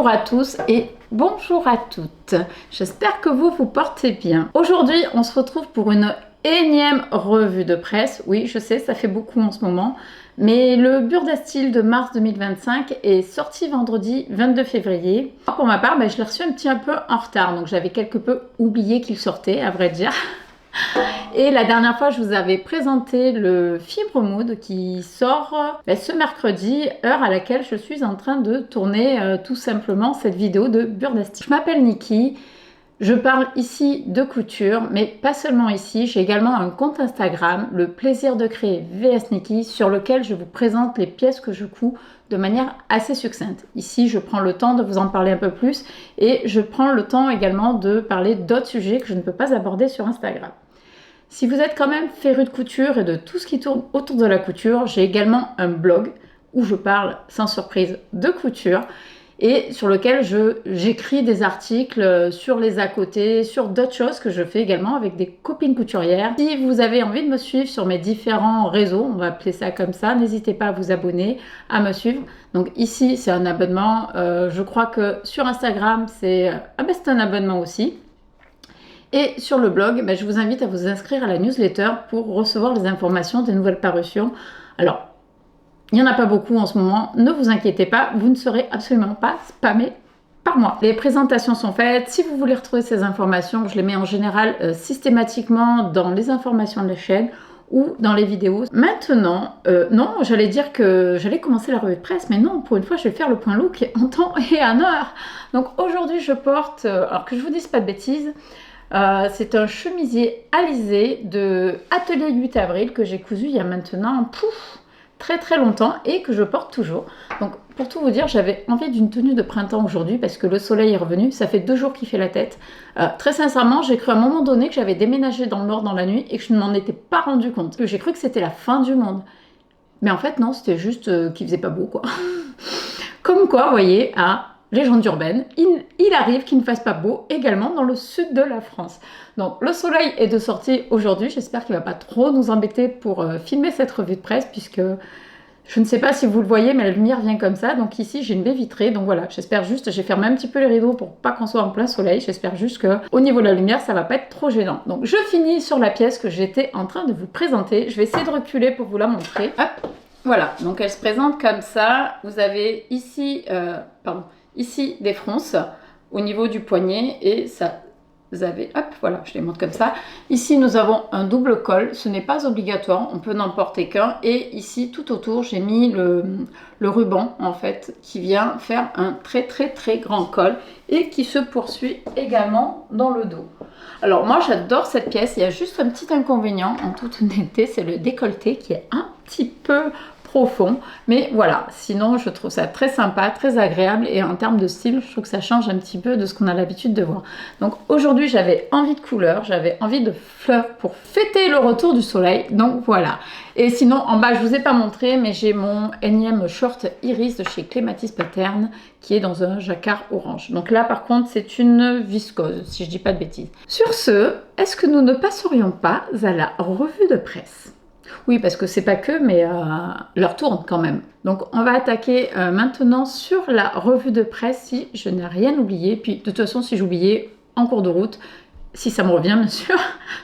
Bonjour à tous et bonjour à toutes. J'espère que vous vous portez bien. Aujourd'hui, on se retrouve pour une énième revue de presse. Oui, je sais, ça fait beaucoup en ce moment. Mais le Burdastyle de mars 2025 est sorti vendredi 22 février. Pour ma part, je l'ai reçu un petit peu en retard. Donc j'avais quelque peu oublié qu'il sortait, à vrai dire. Et la dernière fois, je vous avais présenté le Fibre Mood qui sort ce mercredi, heure à laquelle je suis en train de tourner tout simplement cette vidéo de Burdastyle. Je m'appelle Niki, je parle ici de couture, mais pas seulement ici. J'ai également un compte Instagram, le plaisir de créer VS Niki, sur lequel je vous présente les pièces que je couds de manière assez succincte. Ici, je prends le temps de vous en parler un peu plus et je prends le temps également de parler d'autres sujets que je ne peux pas aborder sur Instagram. Si vous êtes quand même féru de couture et de tout ce qui tourne autour de la couture, j'ai également un blog où je parle sans surprise de couture et sur lequel j'écris des articles sur les à côté, sur d'autres choses que je fais également avec des copines couturières. Si vous avez envie de me suivre sur mes différents réseaux, on va appeler ça comme ça, n'hésitez pas à vous abonner, à me suivre. Donc ici, c'est un abonnement. Je crois que sur Instagram, c'est un abonnement aussi. Et sur le blog, je vous invite à vous inscrire à la newsletter pour recevoir les informations des nouvelles parutions. Alors, il n'y en a pas beaucoup en ce moment, ne vous inquiétez pas, vous ne serez absolument pas spammé par moi. Les présentations sont faites, si vous voulez retrouver ces informations, je les mets en général systématiquement dans les informations de la chaîne ou dans les vidéos. Maintenant, non, j'allais dire que j'allais commencer la revue de presse, mais non, pour une fois, je vais faire le point look en temps et en heure. Donc aujourd'hui, je porte, alors que je vous dise pas de bêtises, c'est un chemisier alisé de Atelier 8 avril que j'ai cousu il y a maintenant très longtemps et que je porte toujours. Donc pour tout vous dire, j'avais envie d'une tenue de printemps aujourd'hui parce que le soleil est revenu, ça fait 2 jours qu'il fait la tête. Très sincèrement, j'ai cru à un moment donné que j'avais déménagé dans le nord dans la nuit et que je ne m'en étais pas rendu compte. J'ai cru que c'était la fin du monde. Mais en fait non, c'était juste qu'il faisait pas beau quoi. Comme quoi, vous voyez, légende urbaine, il arrive qu'il ne fasse pas beau également dans le sud de la France. Donc le soleil est de sortie aujourd'hui, j'espère qu'il ne va pas trop nous embêter pour filmer cette revue de presse puisque je ne sais pas si vous le voyez mais la lumière vient comme ça. Donc ici j'ai une baie vitrée, donc voilà, j'espère juste, j'ai fermé un petit peu les rideaux pour pas qu'on soit en plein soleil, j'espère juste qu'au niveau de la lumière ça va pas être trop gênant. Donc je finis sur la pièce que j'étais en train de vous présenter, je vais essayer de reculer pour vous la montrer. Hop, voilà, donc elle se présente comme ça, vous avez ici, ici des fronces au niveau du poignet et ça, vous avez, hop, voilà, je les montre comme ça. Ici, nous avons un double col, ce n'est pas obligatoire, on peut n'en porter qu'un. Et ici, tout autour, j'ai mis le ruban, en fait, qui vient faire un très grand col et qui se poursuit également dans le dos. Alors moi, j'adore cette pièce, il y a juste un petit inconvénient, en toute honnêteté, c'est le décolleté qui est un petit peu profond, mais voilà, sinon je trouve ça très sympa, très agréable et en termes de style, je trouve que ça change un petit peu de ce qu'on a l'habitude de voir. Donc aujourd'hui j'avais envie de couleurs, j'avais envie de fleurs pour fêter le retour du soleil, donc voilà. Et sinon en bas je vous ai pas montré, mais j'ai mon énième short iris de chez Clématis Pattern qui est dans un jacquard orange. Donc là par contre c'est une viscose, si je dis pas de bêtises. Sur ce, est-ce que nous ne passerions pas à la revue de presse ? Oui, parce que c'est pas que, mais l'heure tourne quand même. Donc on va attaquer maintenant sur la revue de presse si je n'ai rien oublié. Puis de toute façon, si j'oubliais en cours de route, si ça me revient bien sûr,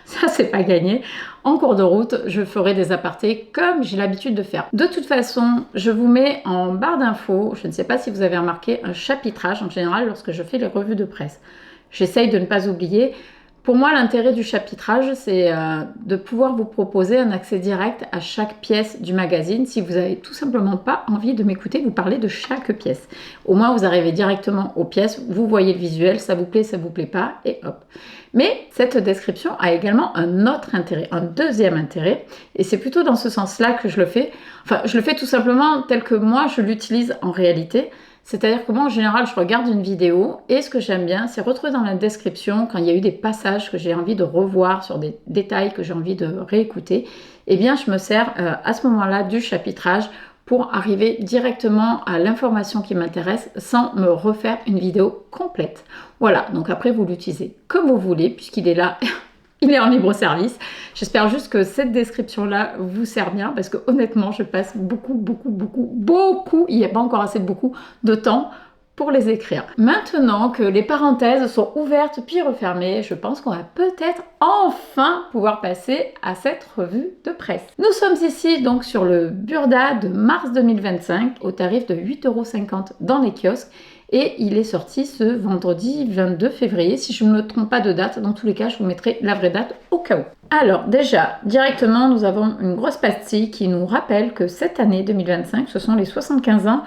ça c'est pas gagné. En cours de route, je ferai des apartés comme j'ai l'habitude de faire. De toute façon, je vous mets en barre d'infos, je ne sais pas si vous avez remarqué, un chapitrage en général lorsque je fais les revues de presse. J'essaye de ne pas oublier. Pour moi, l'intérêt du chapitrage, c'est de pouvoir vous proposer un accès direct à chaque pièce du magazine si vous n'avez tout simplement pas envie de m'écouter vous parler de chaque pièce. Au moins, vous arrivez directement aux pièces, vous voyez le visuel, ça vous plaît pas, et hop. Mais cette description a également un autre intérêt, un deuxième intérêt, et c'est plutôt dans ce sens-là que je le fais. Enfin, je le fais tout simplement tel que moi, je l'utilise en réalité. C'est-à-dire que moi, en général, je regarde une vidéo et ce que j'aime bien, c'est retrouver dans la description, quand il y a eu des passages que j'ai envie de revoir, sur des détails que j'ai envie de réécouter, eh bien, je me sers à ce moment-là du chapitrage pour arriver directement à l'information qui m'intéresse sans me refaire une vidéo complète. Voilà, donc après, vous l'utilisez comme vous voulez, puisqu'il est là... Il est en libre service. J'espère juste que cette description-là vous sert bien parce que honnêtement, je passe beaucoup, il n'y a pas encore assez de temps pour les écrire. Maintenant que les parenthèses sont ouvertes puis refermées, je pense qu'on va peut-être enfin pouvoir passer à cette revue de presse. Nous sommes ici donc sur le Burda de mars 2025 au tarif de 8,50 € dans les kiosques et il est sorti ce vendredi 22 février si je ne me trompe pas de date. Dans tous les cas, je vous mettrai la vraie date au cas où. Alors déjà, directement, nous avons une grosse pastille qui nous rappelle que cette année 2025, ce sont les 75 ans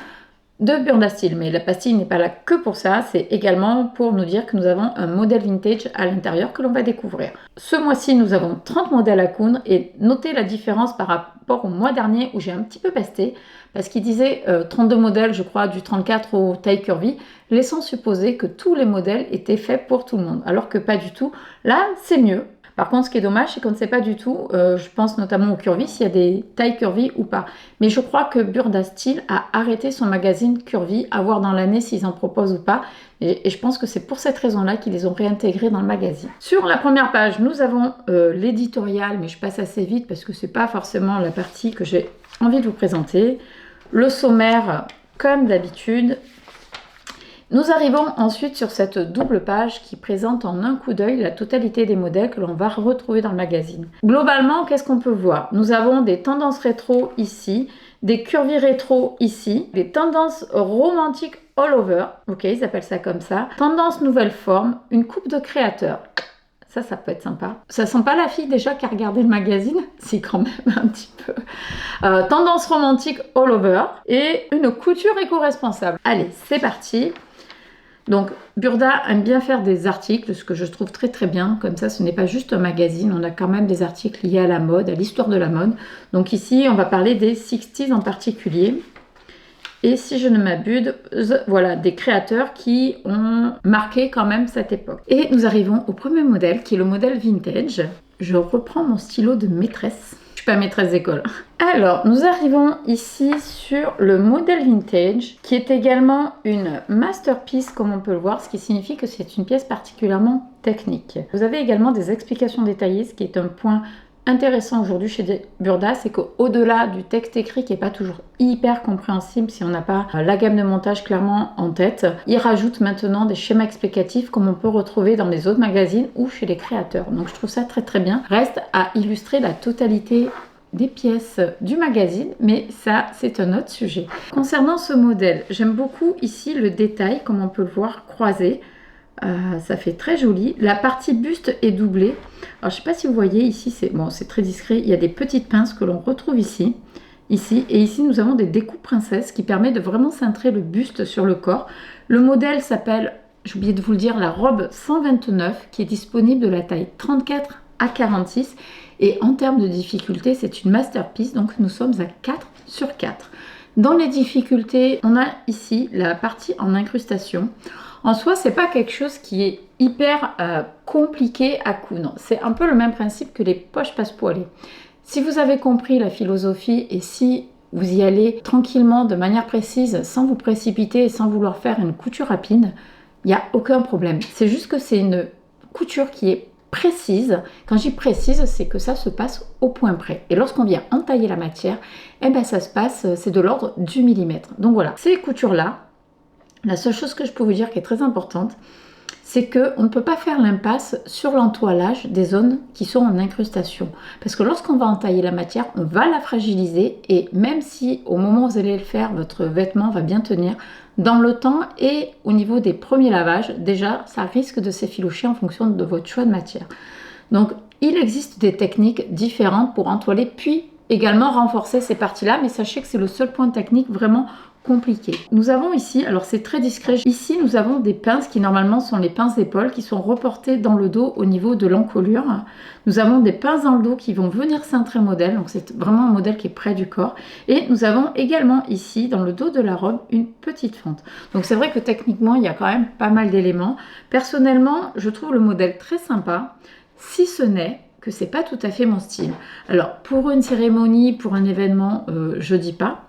de Burda Steel, mais la pastille n'est pas là que pour ça, c'est également pour nous dire que nous avons un modèle vintage à l'intérieur que l'on va découvrir. Ce mois-ci, nous avons 30 modèles à coudre et notez la différence par rapport au mois dernier où j'ai un petit peu pesté parce qu'il disait 32 modèles, je crois, du 34 au taille curvy, laissant supposer que tous les modèles étaient faits pour tout le monde, alors que pas du tout. Là, c'est mieux. Par contre, ce qui est dommage, c'est qu'on ne sait pas du tout, je pense notamment au curvy, s'il y a des tailles curvy ou pas. Mais je crois que Burda Steel a arrêté son magazine curvy, à voir dans l'année s'ils en proposent ou pas. Et je pense que c'est pour cette raison-là qu'ils les ont réintégrés dans le magazine. Sur la première page, nous avons l'éditorial, mais je passe assez vite parce que ce n'est pas forcément la partie que j'ai envie de vous présenter. Le sommaire, comme d'habitude. Nous arrivons ensuite sur cette double page qui présente en un coup d'œil la totalité des modèles que l'on va retrouver dans le magazine. Globalement, qu'est-ce qu'on peut voir? Nous avons des tendances rétro ici, des curvy rétro ici, des tendances romantiques all over, ok, ils appellent ça comme ça, tendance nouvelle forme, une coupe de créateurs. Ça peut être sympa. Ça sent pas la fille déjà qui a regardé le magazine? Si, quand même, un petit peu. Tendance romantique all over et une couture éco-responsable. Allez, c'est parti. Donc, Burda aime bien faire des articles, ce que je trouve très très bien. Comme ça, ce n'est pas juste un magazine, on a quand même des articles liés à la mode, à l'histoire de la mode. Donc ici, on va parler des 60s en particulier. Et si je ne m'abuse, voilà, des créateurs qui ont marqué quand même cette époque. Et nous arrivons au premier modèle, qui est le modèle vintage. Je reprends mon stylo de maîtresse. Je suis pas maîtresse d'école. Alors, nous arrivons ici sur le modèle vintage, qui est également une masterpiece, comme on peut le voir, ce qui signifie que c'est une pièce particulièrement technique. Vous avez également des explications détaillées, ce qui est un point intéressant aujourd'hui chez Burda, c'est qu'au-delà du texte écrit qui n'est pas toujours hyper compréhensible si on n'a pas la gamme de montage clairement en tête, il rajoute maintenant des schémas explicatifs comme on peut retrouver dans les autres magazines ou chez les créateurs. Donc je trouve ça très très bien. Reste à illustrer la totalité des pièces du magazine, mais ça c'est un autre sujet. Concernant ce modèle, j'aime beaucoup ici le détail, comme on peut le voir croisé. Ça fait très joli. La partie buste est doublée. Alors je ne sais pas si vous voyez ici, c'est bon, c'est très discret. Il y a des petites pinces que l'on retrouve ici, et ici nous avons des découpes princesses qui permettent de vraiment cintrer le buste sur le corps. Le modèle s'appelle, j'ai oublié de vous le dire, la robe 129 qui est disponible de la taille 34 à 46 et en termes de difficulté c'est une masterpiece, donc nous sommes à 4 sur 4. Dans les difficultés, on a ici la partie en incrustation. En soi, c'est pas quelque chose qui est hyper compliqué à coudre. C'est un peu le même principe que les poches passepoilées. Si vous avez compris la philosophie et si vous y allez tranquillement, de manière précise, sans vous précipiter et sans vouloir faire une couture rapide, il n'y a aucun problème. C'est juste que c'est une couture qui est précise. Quand je dis précise, c'est que ça se passe au point près. Et lorsqu'on vient entailler la matière, eh ben ça se passe, c'est de l'ordre du millimètre. Donc voilà, ces coutures-là, la seule chose que je peux vous dire qui est très importante, c'est qu'on ne peut pas faire l'impasse sur l'entoilage des zones qui sont en incrustation. Parce que lorsqu'on va entailler la matière, on va la fragiliser et même si au moment où vous allez le faire, votre vêtement va bien tenir, dans le temps et au niveau des premiers lavages, déjà, ça risque de s'effilocher en fonction de votre choix de matière. Donc, il existe des techniques différentes pour entoiler, puis également renforcer ces parties-là, mais sachez que c'est le seul point technique vraiment compliqué. Nous avons ici, alors c'est très discret, ici nous avons des pinces qui normalement sont les pinces d'épaule qui sont reportées dans le dos au niveau de l'encolure. Nous avons des pinces dans le dos qui vont venir cintrer le modèle, donc c'est vraiment un modèle qui est près du corps. Et nous avons également ici, dans le dos de la robe, une petite fente. Donc c'est vrai que techniquement, il y a quand même pas mal d'éléments. Personnellement, je trouve le modèle très sympa, si ce n'est que c'est pas tout à fait mon style. Alors pour une cérémonie, pour un événement, je dis pas.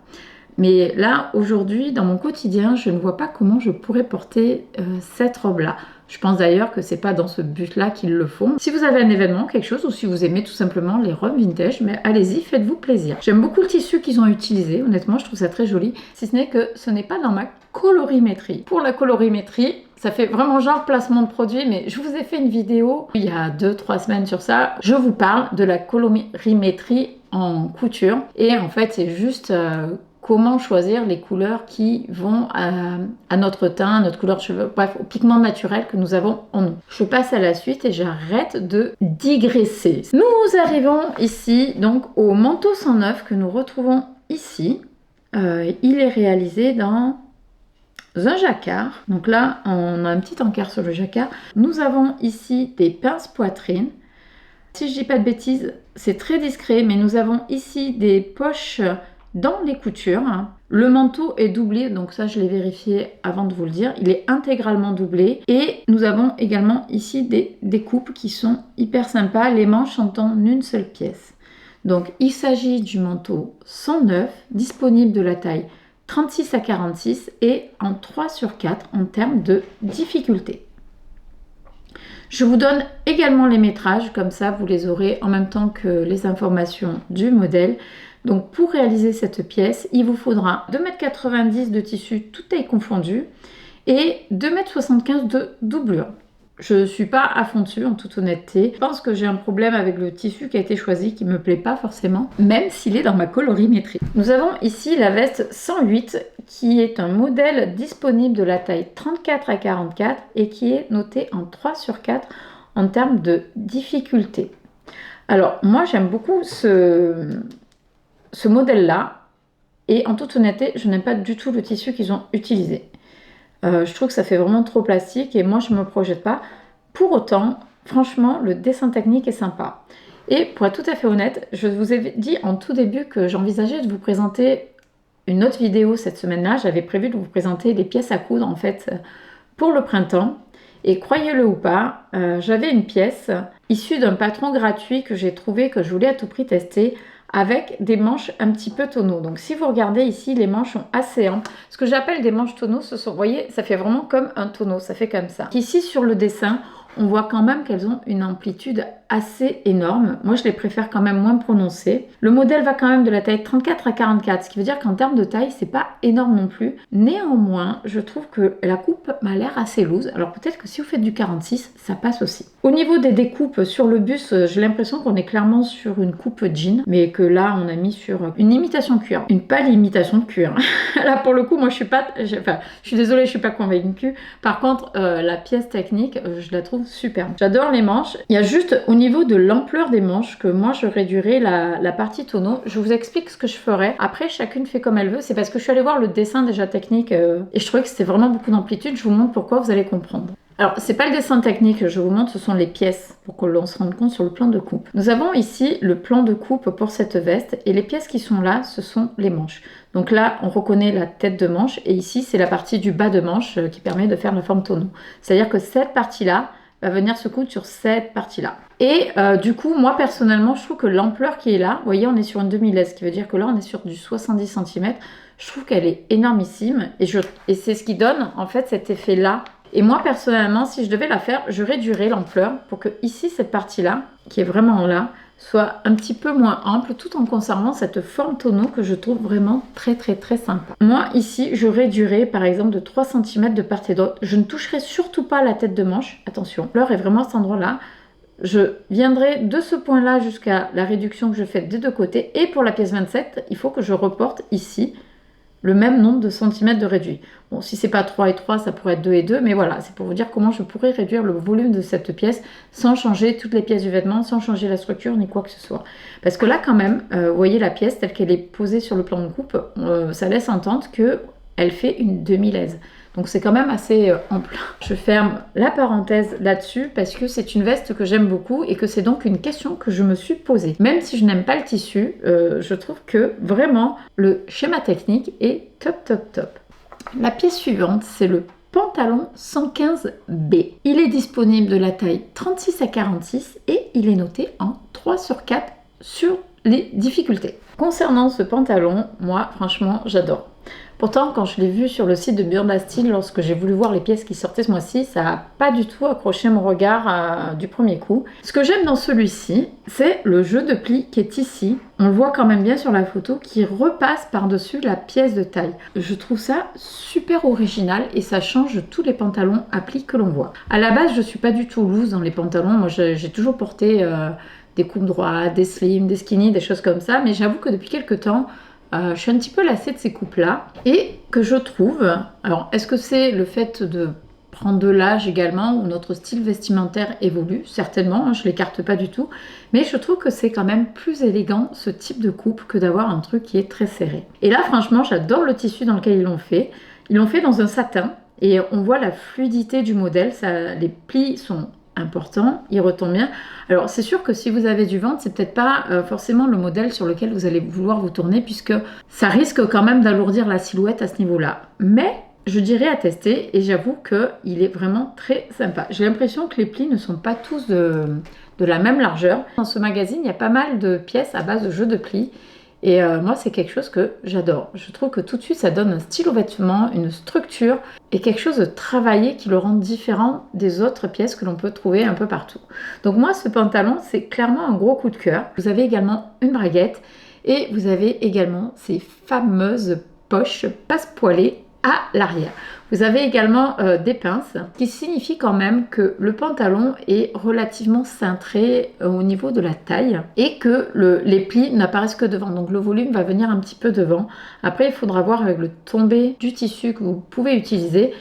Mais là, aujourd'hui, dans mon quotidien, je ne vois pas comment je pourrais porter cette robe-là. Je pense d'ailleurs que c'est pas dans ce but-là qu'ils le font. Si vous avez un événement, quelque chose, ou si vous aimez tout simplement les robes vintage, mais allez-y, faites-vous plaisir. J'aime beaucoup le tissu qu'ils ont utilisé, honnêtement, je trouve ça très joli, si ce n'est que ce n'est pas dans ma colorimétrie. Pour la colorimétrie, ça fait vraiment genre placement de produit, mais je vous ai fait une vidéo il y a 2-3 semaines sur ça. Je vous parle de la colorimétrie en couture, et en fait c'est juste... comment choisir les couleurs qui vont à notre teint, notre couleur de cheveux, bref, au pigment naturel que nous avons en nous. Je passe à la suite et j'arrête de digresser. Nous arrivons ici donc au manteau 109 que nous retrouvons ici. Il est réalisé dans un jacquard. Donc là, on a un petit encart sur le jacquard. Nous avons ici des pinces poitrine. Si je dis pas de bêtises, c'est très discret, mais nous avons ici des poches dans les coutures. Le manteau est doublé, donc ça je l'ai vérifié avant de vous le dire, il est intégralement doublé, et nous avons également ici des coupes qui sont hyper sympas, les manches sont en une seule pièce. Donc il s'agit du manteau 109, disponible de la taille 36 à 46 et en 3/4 en termes de difficulté. Je vous donne également les métrages, comme ça vous les aurez en même temps que les informations du modèle. Donc pour réaliser cette pièce, il vous faudra 2,90 m de tissu, toute taille confondue, et 2,75 m de doublure. Je ne suis pas à fond dessus en toute honnêteté. Je pense que j'ai un problème avec le tissu qui a été choisi, qui ne me plaît pas forcément, même s'il est dans ma colorimétrie. Nous avons ici la veste 108, qui est un modèle disponible de la taille 34 à 44 et qui est noté en 3/4 en termes de difficulté. Alors moi j'aime beaucoup ce modèle-là, et en toute honnêteté, je n'aime pas du tout le tissu qu'ils ont utilisé. Je trouve que ça fait vraiment trop plastique et moi je ne me projette pas. Pour autant, franchement, le dessin technique est sympa. Et pour être tout à fait honnête, je vous ai dit en tout début que j'envisageais de vous présenter une autre vidéo cette semaine-là. J'avais prévu de vous présenter les pièces à coudre en fait pour le printemps. Et croyez-le ou pas, j'avais une pièce issue d'un patron gratuit que j'ai trouvé, que je voulais à tout prix tester, avec des manches un petit peu tonneaux. Donc si vous regardez ici, les manches sont assez amples. Ce que j'appelle des manches tonneaux, vous voyez, ça fait vraiment comme un tonneau, ça fait comme ça. Ici sur le dessin, on voit quand même qu'elles ont une amplitude assez énorme. Moi, je les préfère quand même moins prononcées. Le modèle va quand même de la taille 34 à 44, ce qui veut dire qu'en termes de taille, c'est pas énorme non plus. Néanmoins, je trouve que la coupe m'a l'air assez loose. Alors peut-être que si vous faites du 46, ça passe aussi. Au niveau des découpes sur le buste, j'ai l'impression qu'on est clairement sur une coupe jean, mais que là, on a mis sur une imitation cuir. Une pâle imitation de cuir. Là, pour le coup, moi, je suis désolée, je suis pas convaincue. Par contre, la pièce technique, je la trouve superbe. J'adore les manches. Il y a juste au niveau de l'ampleur des manches que moi je réduirais la partie tonneau. Je vous explique ce que je ferais. Après, chacune fait comme elle veut. C'est parce que je suis allée voir le dessin déjà technique et je trouvais que c'était vraiment beaucoup d'amplitude. Je vous montre pourquoi, vous allez comprendre. Alors, c'est pas le dessin technique, je vous montre, ce sont les pièces pour que l'on se rende compte sur le plan de coupe. Nous avons ici le plan de coupe pour cette veste et les pièces qui sont là, ce sont les manches. Donc là, on reconnaît la tête de manche et ici, c'est la partie du bas de manche qui permet de faire la forme tonneau. C'est-à-dire que cette partie-là va venir se coudre sur cette partie-là. Et du coup, moi personnellement, je trouve que l'ampleur qui est là, vous voyez, on est sur une demi-laisse, ce qui veut dire que là, on est sur du 70 cm. Je trouve qu'elle est énormissime et c'est ce qui donne en fait cet effet-là. Et moi personnellement, si je devais la faire, je réduirais l'ampleur pour que ici, cette partie-là, qui est vraiment là, soit un petit peu moins ample, tout en conservant cette forme tonneau que je trouve vraiment très très très sympa. Moi ici, je réduirais par exemple de 3 cm de part et d'autre. Je ne toucherai surtout pas la tête de manche, attention, l'heure est vraiment à cet endroit-là. Je viendrai de ce point-là jusqu'à la réduction que je fais des deux côtés. Et pour la pièce 27, il faut que je reporte ici le même nombre de centimètres de réduit. Bon, si c'est pas 3 et 3, ça pourrait être 2 et 2, mais voilà, c'est pour vous dire comment je pourrais réduire le volume de cette pièce sans changer toutes les pièces du vêtement, sans changer la structure ni quoi que ce soit. Parce que là, quand même, vous voyez la pièce telle qu'elle est posée sur le plan de coupe, ça laisse entendre qu'elle fait une demi-laise. Donc c'est quand même assez ample. Je ferme la parenthèse là-dessus parce que c'est une veste que j'aime beaucoup et que c'est donc une question que je me suis posée. Même si je n'aime pas le tissu, je trouve que vraiment le schéma technique est top top top. La pièce suivante, c'est le pantalon 115B. Il est disponible de la taille 36 à 46 et il est noté en 3/4 sur les difficultés. Concernant ce pantalon, moi franchement j'adore. Pourtant, quand je l'ai vu sur le site de Burda Style, lorsque j'ai voulu voir les pièces qui sortaient ce mois-ci, ça n'a pas du tout accroché mon regard du premier coup. Ce que j'aime dans celui-ci, c'est le jeu de pli qui est ici. On le voit quand même bien sur la photo, qui repasse par-dessus la pièce de taille. Je trouve ça super original et ça change tous les pantalons à plis que l'on voit. À la base, je suis pas du tout loose dans les pantalons. Moi, j'ai toujours porté des coupes droites, des slims, des skinny, des choses comme ça. Mais j'avoue que depuis quelques temps, je suis un petit peu lassée de ces coupes-là. Et que je trouve... Alors, est-ce que c'est le fait de prendre de l'âge également, où notre style vestimentaire évolue? Certainement, hein, je l'écarte pas du tout. Mais je trouve que c'est quand même plus élégant, ce type de coupe, que d'avoir un truc qui est très serré. Et là, franchement, j'adore le tissu dans lequel ils l'ont fait. Ils l'ont fait dans un satin. Et on voit la fluidité du modèle. Les plis sont importants, ils retombent bien. Alors c'est sûr que si vous avez du ventre, c'est peut-être pas forcément le modèle sur lequel vous allez vouloir vous tourner, puisque ça risque quand même d'alourdir la silhouette à ce niveau-là. Mais je dirais à tester, et j'avoue qu'il est vraiment très sympa. J'ai l'impression que les plis ne sont pas tous de la même largeur. Dans ce magazine, il y a pas mal de pièces à base de jeux de plis. Et moi, c'est quelque chose que j'adore. Je trouve que tout de suite, ça donne un style au vêtement, une structure et quelque chose de travaillé qui le rend différent des autres pièces que l'on peut trouver un peu partout. Donc moi, ce pantalon, c'est clairement un gros coup de cœur. Vous avez également une braguette et vous avez également ces fameuses poches passe-poilées à l'arrière. Vous avez également des pinces qui signifient quand même que le pantalon est relativement cintré au niveau de la taille et que les plis n'apparaissent que devant. Donc le volume va venir un petit peu devant. Après, il faudra voir avec le tombé du tissu que vous pouvez utiliser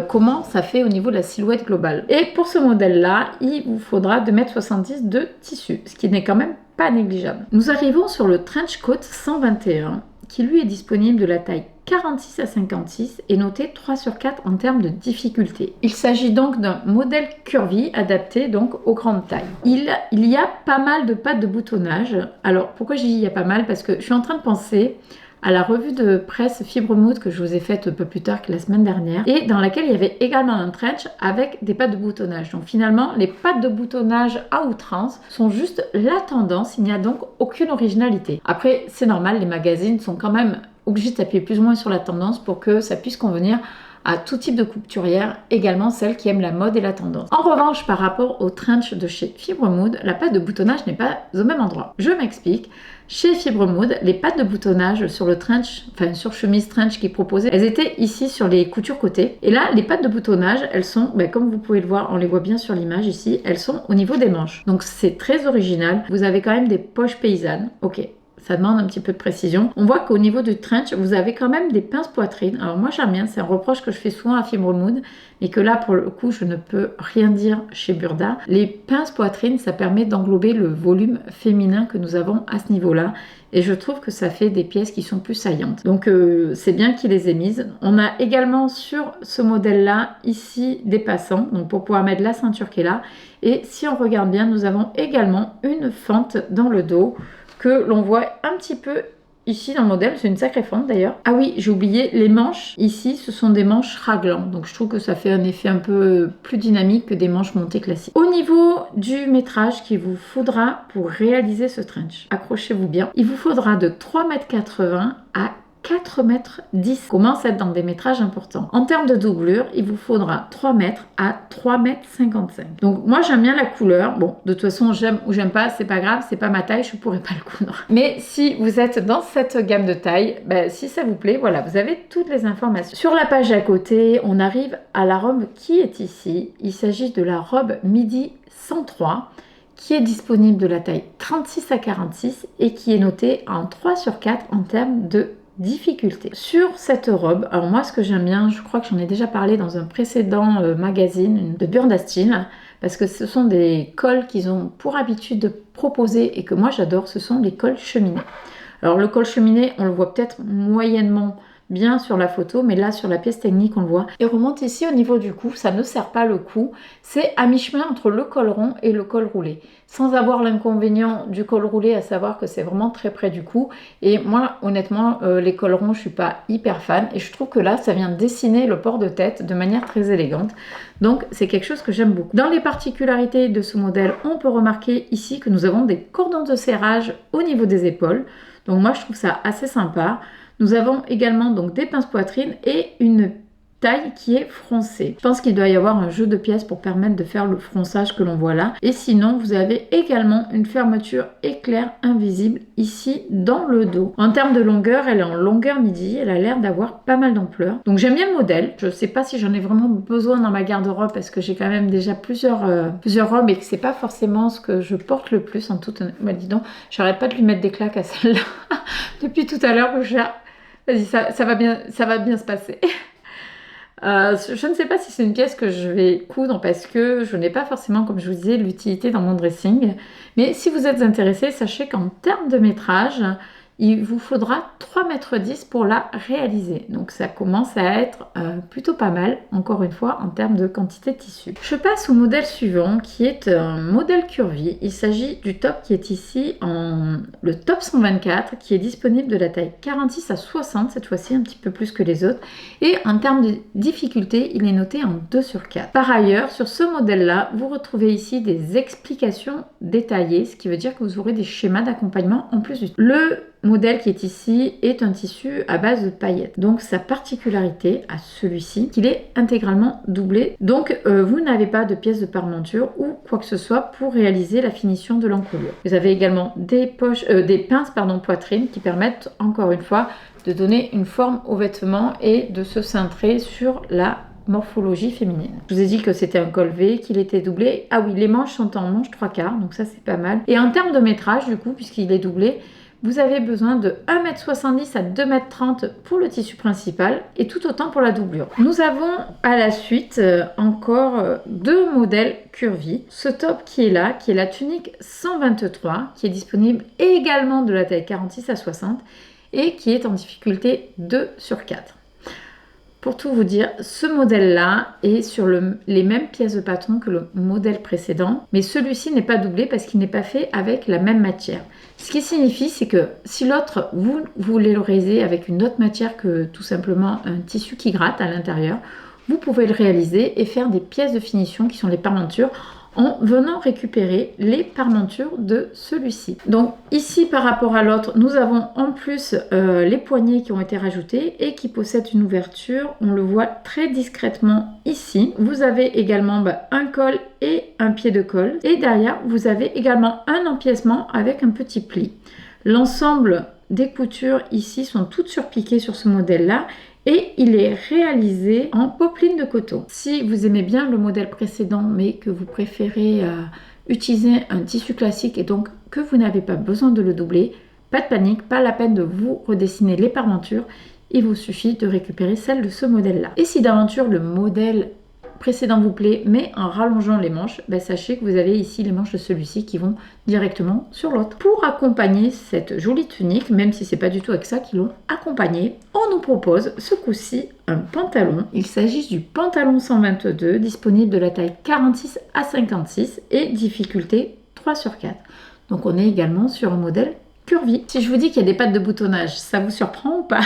comment ça fait au niveau de la silhouette globale. Et pour ce modèle-là, il vous faudra 2,70 m de tissu, ce qui n'est quand même pas négligeable. Nous arrivons sur le Trench Coat 121 qui lui est disponible de la taille 46 à 56 et noté 3 sur 4 en termes de difficulté. Il s'agit donc d'un modèle curvy adapté donc aux grandes tailles. Il y a pas mal de pattes de boutonnage. Alors pourquoi je dis il y a pas mal? Parce que je suis en train de penser à la revue de presse Fibre Mood que je vous ai faite un peu plus tard que la semaine dernière et dans laquelle il y avait également un trench avec des pattes de boutonnage. Donc finalement, les pattes de boutonnage à outrance sont juste la tendance, il n'y a donc aucune originalité. Après, c'est normal, les magazines sont quand même obligés de s'appuyer plus ou moins sur la tendance pour que ça puisse convenir à tout type de couturière, également celles qui aiment la mode et la tendance. En revanche, par rapport au trench de chez Fibre Mood, la patte de boutonnage n'est pas au même endroit. Je m'explique. Chez Fibre Mood, les pattes de boutonnage sur le trench, enfin sur chemise trench qu'ils proposaient, elles étaient ici sur les coutures côté. Et là, les pattes de boutonnage, elles sont, comme vous pouvez le voir, on les voit bien sur l'image ici, elles sont au niveau des manches. Donc c'est très original. Vous avez quand même des poches paysannes. Ok. Ça demande un petit peu de précision. On voit qu'au niveau du trench, vous avez quand même des pinces poitrine. Alors moi j'aime bien, c'est un reproche que je fais souvent à Fibre Mood, mais que là pour le coup je ne peux rien dire chez Burda. Les pinces poitrine, ça permet d'englober le volume féminin que nous avons à ce niveau-là. Et je trouve que ça fait des pièces qui sont plus saillantes. Donc c'est bien qu'ils les aient mises. On a également sur ce modèle-là, ici, des passants, donc pour pouvoir mettre la ceinture qui est là. Et si on regarde bien, nous avons également une fente dans le dos que l'on voit un petit peu ici dans le modèle, c'est une sacrée fente d'ailleurs. Ah oui, j'ai oublié, les manches ici, ce sont des manches raglantes, donc je trouve que ça fait un effet un peu plus dynamique que des manches montées classiques. Au niveau du métrage qu'il vous faudra pour réaliser ce trench, accrochez-vous bien, il vous faudra de 3,80 m à 4,10 m. Commence à être dans des métrages importants. En termes de doublure, il vous faudra 3 mètres à 3,55 m. Donc moi j'aime bien la couleur. Bon, de toute façon j'aime ou j'aime pas, c'est pas grave, c'est pas ma taille, je pourrais pas le coudre. Mais si vous êtes dans cette gamme de taille, si ça vous plaît, voilà, vous avez toutes les informations. Sur la page à côté, on arrive à la robe qui est ici. Il s'agit de la robe midi 103 qui est disponible de la taille 36 à 46 et qui est notée en 3 sur 4 en termes de difficulté. Sur cette robe, alors moi ce que j'aime bien, je crois que j'en ai déjà parlé dans un précédent magazine de Burda Style, parce que ce sont des cols qu'ils ont pour habitude de proposer et que moi j'adore, ce sont les cols cheminés. Alors le col cheminé, on le voit peut-être moyennement bien sur la photo, mais là sur la pièce technique on le voit. Et remonte ici au niveau du cou, ça ne serre pas le cou, c'est à mi-chemin entre le col rond et le col roulé, sans avoir l'inconvénient du col roulé, à savoir que c'est vraiment très près du cou. Et moi honnêtement les cols ronds je suis pas hyper fan et je trouve que là ça vient dessiner le port de tête de manière très élégante, donc c'est quelque chose que j'aime beaucoup. Dans les particularités de ce modèle, on peut remarquer ici que nous avons des cordons de serrage au niveau des épaules, donc moi je trouve ça assez sympa. Nous avons également donc des pinces poitrine et une taille qui est froncée. Je pense qu'il doit y avoir un jeu de pièces pour permettre de faire le fronçage que l'on voit là. Et sinon, vous avez également une fermeture éclair invisible ici dans le dos. En termes de longueur, elle est en longueur midi. Elle a l'air d'avoir pas mal d'ampleur. Donc j'aime bien le modèle. Je sais pas si j'en ai vraiment besoin dans ma garde-robe parce que j'ai quand même déjà plusieurs robes et que c'est pas forcément ce que je porte le plus en toute... Bah, dis donc, j'arrête pas de lui mettre des claques à celle-là depuis tout à l'heure. Vas-y, ça va bien se passer. Je ne sais pas si c'est une pièce que je vais coudre parce que je n'ai pas forcément, comme je vous disais, l'utilité dans mon dressing. Mais si vous êtes intéressé, sachez qu'en termes de métrage, il vous faudra 3,10 m pour la réaliser. Donc ça commence à être plutôt pas mal, encore une fois, en termes de quantité de tissu. Je passe au modèle suivant qui est un modèle curvy. Il s'agit du top qui est ici le top 124 qui est disponible de la taille 46 à 60, cette fois-ci un petit peu plus que les autres. Et en termes de difficulté, il est noté en 2/4. Par ailleurs, sur ce modèle-là, vous retrouvez ici des explications détaillées, ce qui veut dire que vous aurez des schémas d'accompagnement en plus du... Le modèle qui est ici est un tissu à base de paillettes. Donc sa particularité à celui-ci, qu'il est intégralement doublé. Donc vous n'avez pas de pièces de parmenture ou quoi que ce soit pour réaliser la finition de l'encolure. Vous avez également des pinces poitrine qui permettent encore une fois de donner une forme au vêtement et de se centrer sur la morphologie féminine. Je vous ai dit que c'était un col V, qu'il était doublé. Ah oui, les manches sont en manche 3/4, donc ça c'est pas mal. Et en termes de métrage, du coup, puisqu'il est doublé, vous avez besoin de 1,70 m à 2,30 m pour le tissu principal et tout autant pour la doublure. Nous avons à la suite encore deux modèles curvy. Ce top qui est là, qui est la tunique 123, qui est disponible également de la taille 46 à 60 et qui est en difficulté 2/4. Pour tout vous dire, ce modèle-là est sur les mêmes pièces de patron que le modèle précédent, mais celui-ci n'est pas doublé parce qu'il n'est pas fait avec la même matière. Ce qui signifie, c'est que si l'autre, vous voulez le réaliser avec une autre matière que tout simplement un tissu qui gratte à l'intérieur, vous pouvez le réaliser et faire des pièces de finition qui sont les parmentures en venant récupérer les parmentures de celui-ci. Donc ici par rapport à l'autre, nous avons en plus les poignées qui ont été rajoutées et qui possèdent une ouverture. On le voit très discrètement ici. Vous avez également un col et un pied de colle. Et derrière, vous avez également un empiècement avec un petit pli. L'ensemble des coutures ici sont toutes surpiquées sur ce modèle-là. Et il est réalisé en popeline de coton. Si vous aimez bien le modèle précédent, mais que vous préférez utiliser un tissu classique et donc que vous n'avez pas besoin de le doubler, pas de panique, pas la peine de vous redessiner les parmentures. Il vous suffit de récupérer celle de ce modèle-là. Et si d'aventure le modèle précédent vous plaît, mais en rallongeant les manches, sachez que vous avez ici les manches de celui-ci qui vont directement sur l'autre. Pour accompagner cette jolie tunique, même si c'est pas du tout avec ça qu'ils l'ont accompagnée, on nous propose ce coup-ci un pantalon. Il s'agit du pantalon 122, disponible de la taille 46 à 56 et difficulté 3/4. Donc on est également sur un modèle curvy. Si je vous dis qu'il y a des pattes de boutonnage, ça vous surprend ou pas?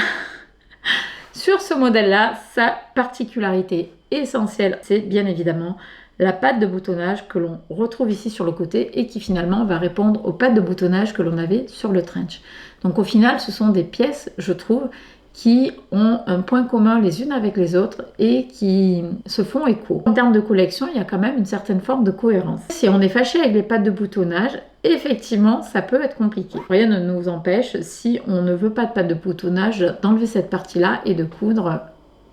Sur ce modèle-là, sa particularité essentielle, c'est bien évidemment la patte de boutonnage que l'on retrouve ici sur le côté et qui finalement va répondre aux pattes de boutonnage que l'on avait sur le trench. Donc au final, ce sont des pièces, je trouve, qui ont un point commun les unes avec les autres et qui se font écho. En termes de collection, il y a quand même une certaine forme de cohérence. Si on est fâché avec les pattes de boutonnage, effectivement, ça peut être compliqué. Rien ne nous empêche, si on ne veut pas de pattes de boutonnage, d'enlever cette partie-là et de coudre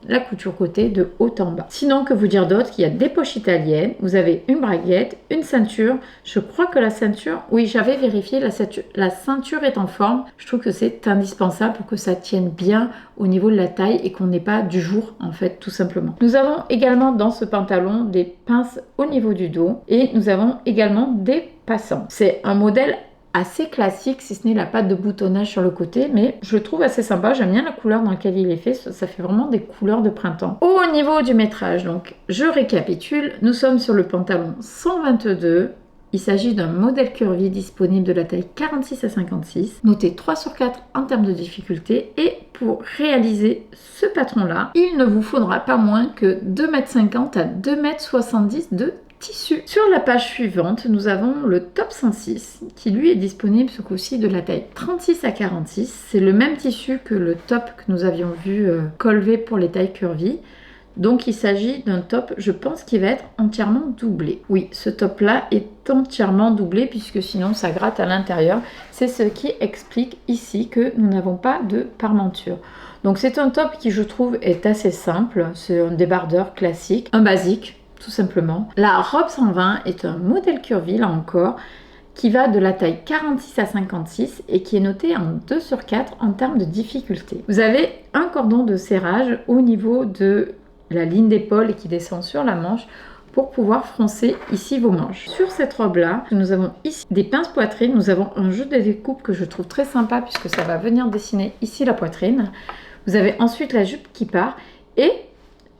la couture côté de haut en bas. Sinon, que vous dire d'autre? Qu'il y a des poches italiennes, vous avez une braguette, une ceinture. Je crois que la ceinture, oui, j'avais vérifié, la ceinture est en forme. Je trouve que c'est indispensable pour que ça tienne bien au niveau de la taille et qu'on n'ait pas du jour, en fait, tout simplement. Nous avons également dans ce pantalon des pinces au niveau du dos et nous avons également des passants. C'est un modèle assez classique, si ce n'est la patte de boutonnage sur le côté, mais je le trouve assez sympa. J'aime bien la couleur dans laquelle il est fait, ça fait vraiment des couleurs de printemps. Au niveau du métrage, donc je récapitule, nous sommes sur le pantalon 122. Il s'agit d'un modèle curvy disponible de la taille 46 à 56, noté 3/4 en termes de difficulté. Et pour réaliser ce patron-là, il ne vous faudra pas moins que 2,50 m à 2,70 m de tissu. Sur la page suivante, nous avons le top 106 qui lui est disponible ce coup-ci de la taille 36 à 46. C'est le même tissu que le top que nous avions vu Colvé pour les tailles curvy. Donc il s'agit d'un top, je pense, qui va être entièrement doublé. Oui, ce top-là est entièrement doublé puisque sinon ça gratte à l'intérieur. C'est ce qui explique ici que nous n'avons pas de parmenture. Donc c'est un top qui, je trouve, est assez simple. C'est un débardeur classique, un basique, tout simplement. La robe 120 est un modèle curvy, là encore, qui va de la taille 46 à 56 et qui est noté en 2/4 en termes de difficulté. Vous avez un cordon de serrage au niveau de la ligne d'épaule et qui descend sur la manche pour pouvoir froncer ici vos manches. Sur cette robe-là, nous avons ici des pinces poitrine. Nous avons un jeu de découpe que je trouve très sympa puisque ça va venir dessiner ici la poitrine. Vous avez ensuite la jupe qui part et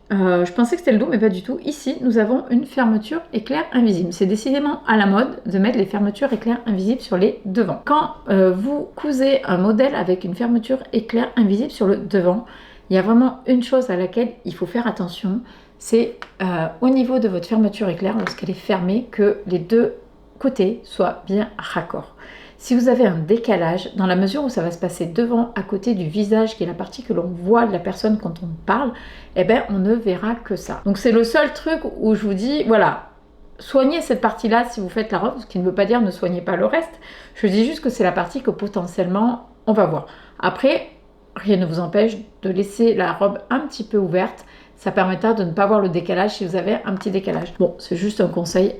je pensais que c'était le dos, mais pas du tout. Ici, nous avons une fermeture éclair invisible. C'est décidément à la mode de mettre les fermetures éclair invisibles sur les devants. Quand vous cousez un modèle avec une fermeture éclair invisible sur le devant, il y a vraiment une chose à laquelle il faut faire attention. C'est au niveau de votre fermeture éclair, lorsqu'elle est fermée, que les deux côtés soient bien raccords. Si vous avez un décalage, dans la mesure où ça va se passer devant, à côté du visage, qui est la partie que l'on voit de la personne quand on parle, eh bien, on ne verra que ça. Donc, c'est le seul truc où je vous dis, voilà, soignez cette partie-là si vous faites la robe, ce qui ne veut pas dire ne soignez pas le reste. Je dis juste que c'est la partie que potentiellement, on va voir. Après, rien ne vous empêche de laisser la robe un petit peu ouverte. Ça permettra de ne pas voir le décalage si vous avez un petit décalage. Bon, c'est juste un conseil.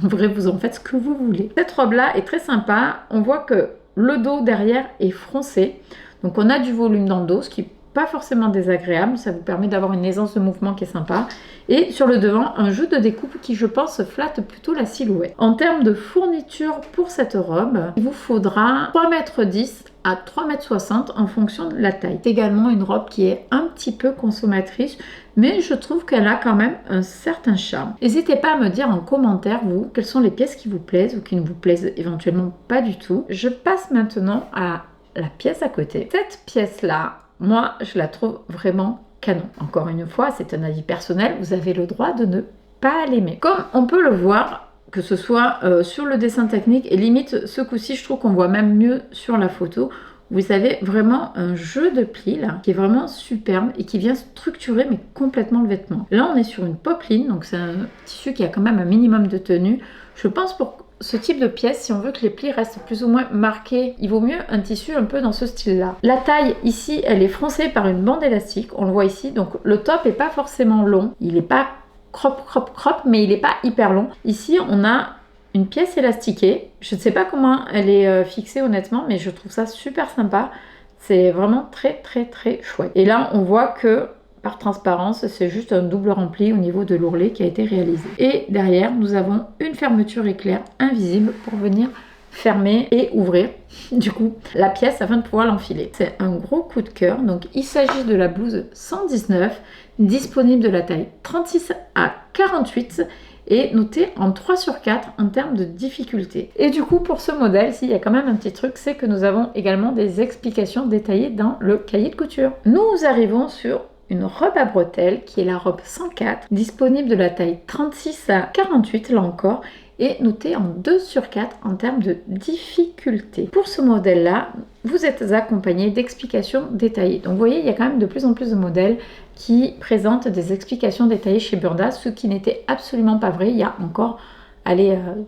En vrai, vous en faites ce que vous voulez. Cette robe-là est très sympa. On voit que le dos derrière est froncé. Donc, on a du volume dans le dos, ce qui n'est pas forcément désagréable. Ça vous permet d'avoir une aisance de mouvement qui est sympa. Et sur le devant, un jeu de découpe qui, je pense, flatte plutôt la silhouette. En termes de fourniture pour cette robe, il vous faudra 3,10 m à 3,60 m en fonction de la taille. C'est également une robe qui est un petit peu consommatrice, mais je trouve qu'elle a quand même un certain charme. N'hésitez pas à me dire en commentaire, vous, quelles sont les pièces qui vous plaisent ou qui ne vous plaisent éventuellement pas du tout. Je passe maintenant à la pièce à côté. Cette pièce-là, moi, je la trouve vraiment canon. Encore une fois, c'est un avis personnel, vous avez le droit de ne pas l'aimer. Comme on peut le voir, que ce soit sur le dessin technique et limite ce coup-ci, je trouve qu'on voit même mieux sur la photo. Vous avez vraiment un jeu de plis là, qui est vraiment superbe et qui vient structurer mais complètement le vêtement. Là, on est sur une popeline, donc c'est un tissu qui a quand même un minimum de tenue. Je pense pour ce type de pièce, si on veut que les plis restent plus ou moins marqués, il vaut mieux un tissu un peu dans ce style-là. La taille ici, elle est froncée par une bande élastique, on le voit ici. Donc le top n'est pas forcément long, il n'est pas crop, mais il n'est pas hyper long. Ici, on a une pièce élastiquée. Je ne sais pas comment elle est fixée honnêtement, mais je trouve ça super sympa. C'est vraiment très chouette. Et là, on voit que par transparence, c'est juste un double rempli au niveau de l'ourlet qui a été réalisé. Et derrière, nous avons une fermeture éclair invisible pour venir fermer et ouvrir du coup la pièce afin de pouvoir l'enfiler. C'est un gros coup de cœur. Donc il s'agit de la blouse 119 disponible de la taille 36 à 48 et notée en 3/4 en termes de difficulté. Et du coup pour ce modèle, il y a quand même un petit truc, c'est que nous avons également des explications détaillées dans le cahier de couture. Nous arrivons sur une robe à bretelles qui est la robe 104, disponible de la taille 36 à 48 là encore, et notée en 2/4 en termes de difficulté. Pour ce modèle-là, vous êtes accompagné d'explications détaillées. Donc vous voyez, il y a quand même de plus en plus de modèles qui présentent des explications détaillées chez Burda, ce qui n'était absolument pas vrai il y a encore,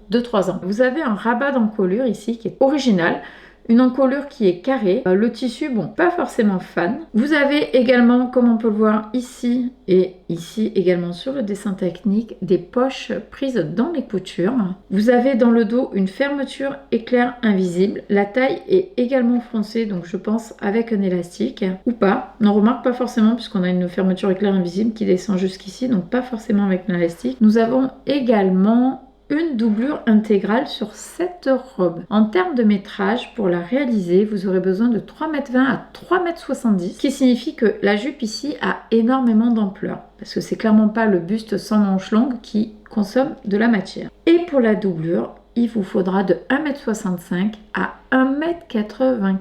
2-3 ans. Vous avez un rabat d'encolure ici qui est original. Une encolure qui est carrée, le tissu, bon, pas forcément fan. Vous avez également, comme on peut le voir ici et ici également sur le dessin technique, des poches prises dans les coutures. Vous avez dans le dos une fermeture éclair invisible. La taille est également froncée, donc je pense avec un élastique ou pas. On remarque pas forcément puisqu'on a une fermeture éclair invisible qui descend jusqu'ici, donc pas forcément avec un élastique. Nous avons également une doublure intégrale sur cette robe. En termes de métrage, pour la réaliser, vous aurez besoin de 3,20 m à 3,70 m, ce qui signifie que la jupe ici a énormément d'ampleur, parce que c'est clairement pas le buste sans manches longues qui consomme de la matière. Et pour la doublure, il vous faudra de 1,65 m à 1,95 m.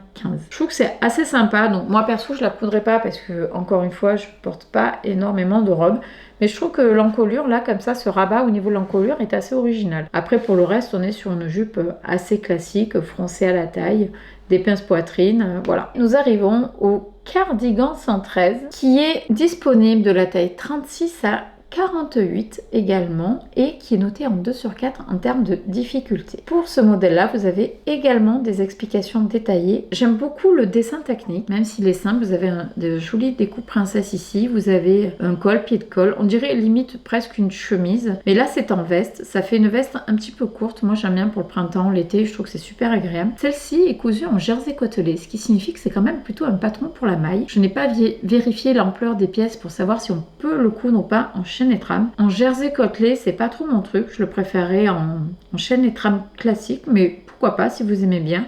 Je trouve que c'est assez sympa, donc moi perso je la coudrais pas parce que encore une fois je porte pas énormément de robes, mais je trouve que l'encolure là comme ça, ce rabat au niveau de l'encolure est assez original. Après pour le reste on est sur une jupe assez classique, froncée à la taille, des pinces poitrine, voilà. Nous arrivons au cardigan 113 qui est disponible de la taille 36 à 48 également et qui est noté en 2/4 en termes de difficulté. Pour ce modèle là vous avez également des explications détaillées. J'aime beaucoup le dessin technique, même s'il est simple. Vous avez de jolies découpes princesse ici, vous avez un col, pied de col, on dirait limite presque une chemise, mais là c'est en veste, ça fait une veste un petit peu courte. Moi j'aime bien pour le printemps, l'été, je trouve que c'est super agréable. Celle-ci est cousue en jersey côtelé, ce qui signifie que c'est quand même plutôt un patron pour la maille. Je n'ai pas vérifié l'ampleur des pièces pour savoir si on peut le coudre ou pas en chaîne et trame. En jersey côtelé, c'est pas trop mon truc, je le préférais en chaîne et trame classique, mais pourquoi pas si vous aimez bien.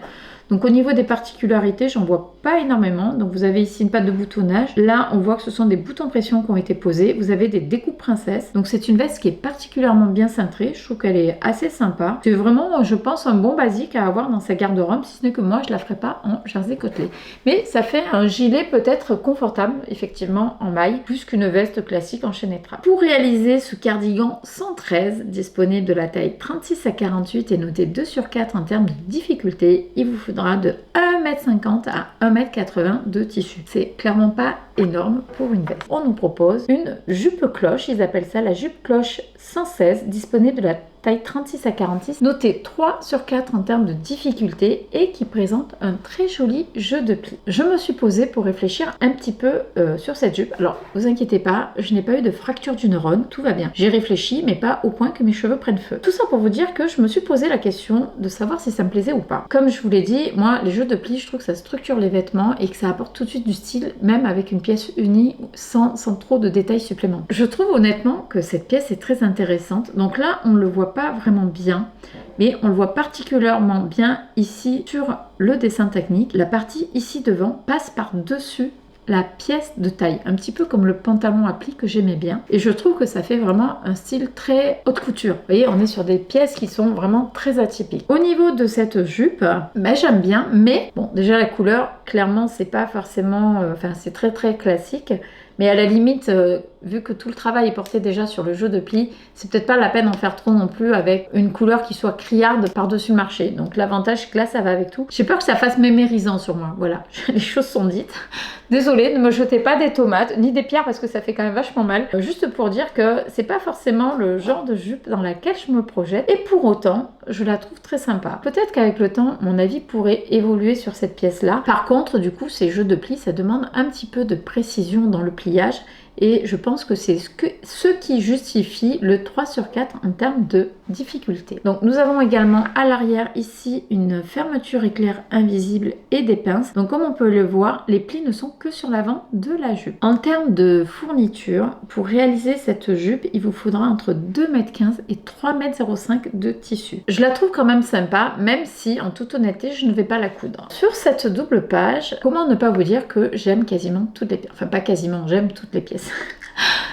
Donc au niveau des particularités, j'en vois pas énormément. Donc vous avez ici une patte de boutonnage. Là, on voit que ce sont des boutons pression qui ont été posés. Vous avez des découpes princesse. Donc c'est une veste qui est particulièrement bien cintrée. Je trouve qu'elle est assez sympa. C'est vraiment, je pense, un bon basique à avoir dans sa garde-robe, si ce n'est que moi, je la ferai pas en jersey côtelé. Mais ça fait un gilet peut-être confortable, effectivement, en maille, plus qu'une veste classique en chaîne et trame. Pour réaliser ce cardigan 113, disponible de la taille 36 à 48 et noté 2/4 en termes de difficulté, il vous faudra de 1,50 m à 1,80 m de tissu. C'est clairement pas énorme pour une veste. On nous propose une jupe cloche, ils appellent ça la jupe cloche 116, disponible de la taille 36 à 46, notée 3/4 en termes de difficulté et qui présente un très joli jeu de plis. Je me suis posée pour réfléchir un petit peu sur cette jupe. Alors, vous inquiétez pas, je n'ai pas eu de fracture du neurone, tout va bien. J'ai réfléchi, mais pas au point que mes cheveux prennent feu. Tout ça pour vous dire que je me suis posé la question de savoir si ça me plaisait ou pas. Comme je vous l'ai dit, moi, les jeux de plis, je trouve que ça structure les vêtements et que ça apporte tout de suite du style, même avec une pièce unie, sans trop de détails supplémentaires. Je trouve honnêtement que cette pièce est très intéressante. Donc là, on le voit pas vraiment bien, mais on le voit particulièrement bien ici sur le dessin technique. La partie ici devant passe par dessus la pièce de taille, un petit peu comme le pantalon à plis que j'aimais bien, et je trouve que ça fait vraiment un style très haute couture. Vous voyez, on est sur des pièces qui sont vraiment très atypiques. Au niveau de cette jupe, ben, j'aime bien, mais bon, déjà la couleur, clairement c'est pas forcément, enfin c'est très classique, mais à la limite, vu que tout le travail est porté déjà sur le jeu de plis, c'est peut-être pas la peine d'en faire trop non plus avec une couleur qui soit criarde par-dessus le marché. Donc l'avantage, c'est que là, ça va avec tout. J'ai peur que ça fasse mémérisant sur moi. Voilà, les choses sont dites. Désolée, ne me jetez pas des tomates, ni des pierres parce que ça fait quand même vachement mal. Juste pour dire que c'est pas forcément le genre de jupe dans laquelle je me projette. Et pour autant, je la trouve très sympa. Peut-être qu'avec le temps, mon avis pourrait évoluer sur cette pièce-là. Par contre, du coup, ces jeux de plis, ça demande un petit peu de précision dans le pliage. Et je pense que c'est ce qui justifie le 3/4 en termes de difficulté. Donc nous avons également à l'arrière ici une fermeture éclair invisible et des pinces. Donc comme on peut le voir, les plis ne sont que sur l'avant de la jupe. En termes de fourniture, pour réaliser cette jupe, il vous faudra entre 2,15 m et 3,05 m de tissu. Je la trouve quand même sympa, même si en toute honnêteté, je ne vais pas la coudre. Sur cette double page, comment ne pas vous dire que j'aime quasiment toutes les pièces. Enfin pas quasiment, j'aime toutes les pièces.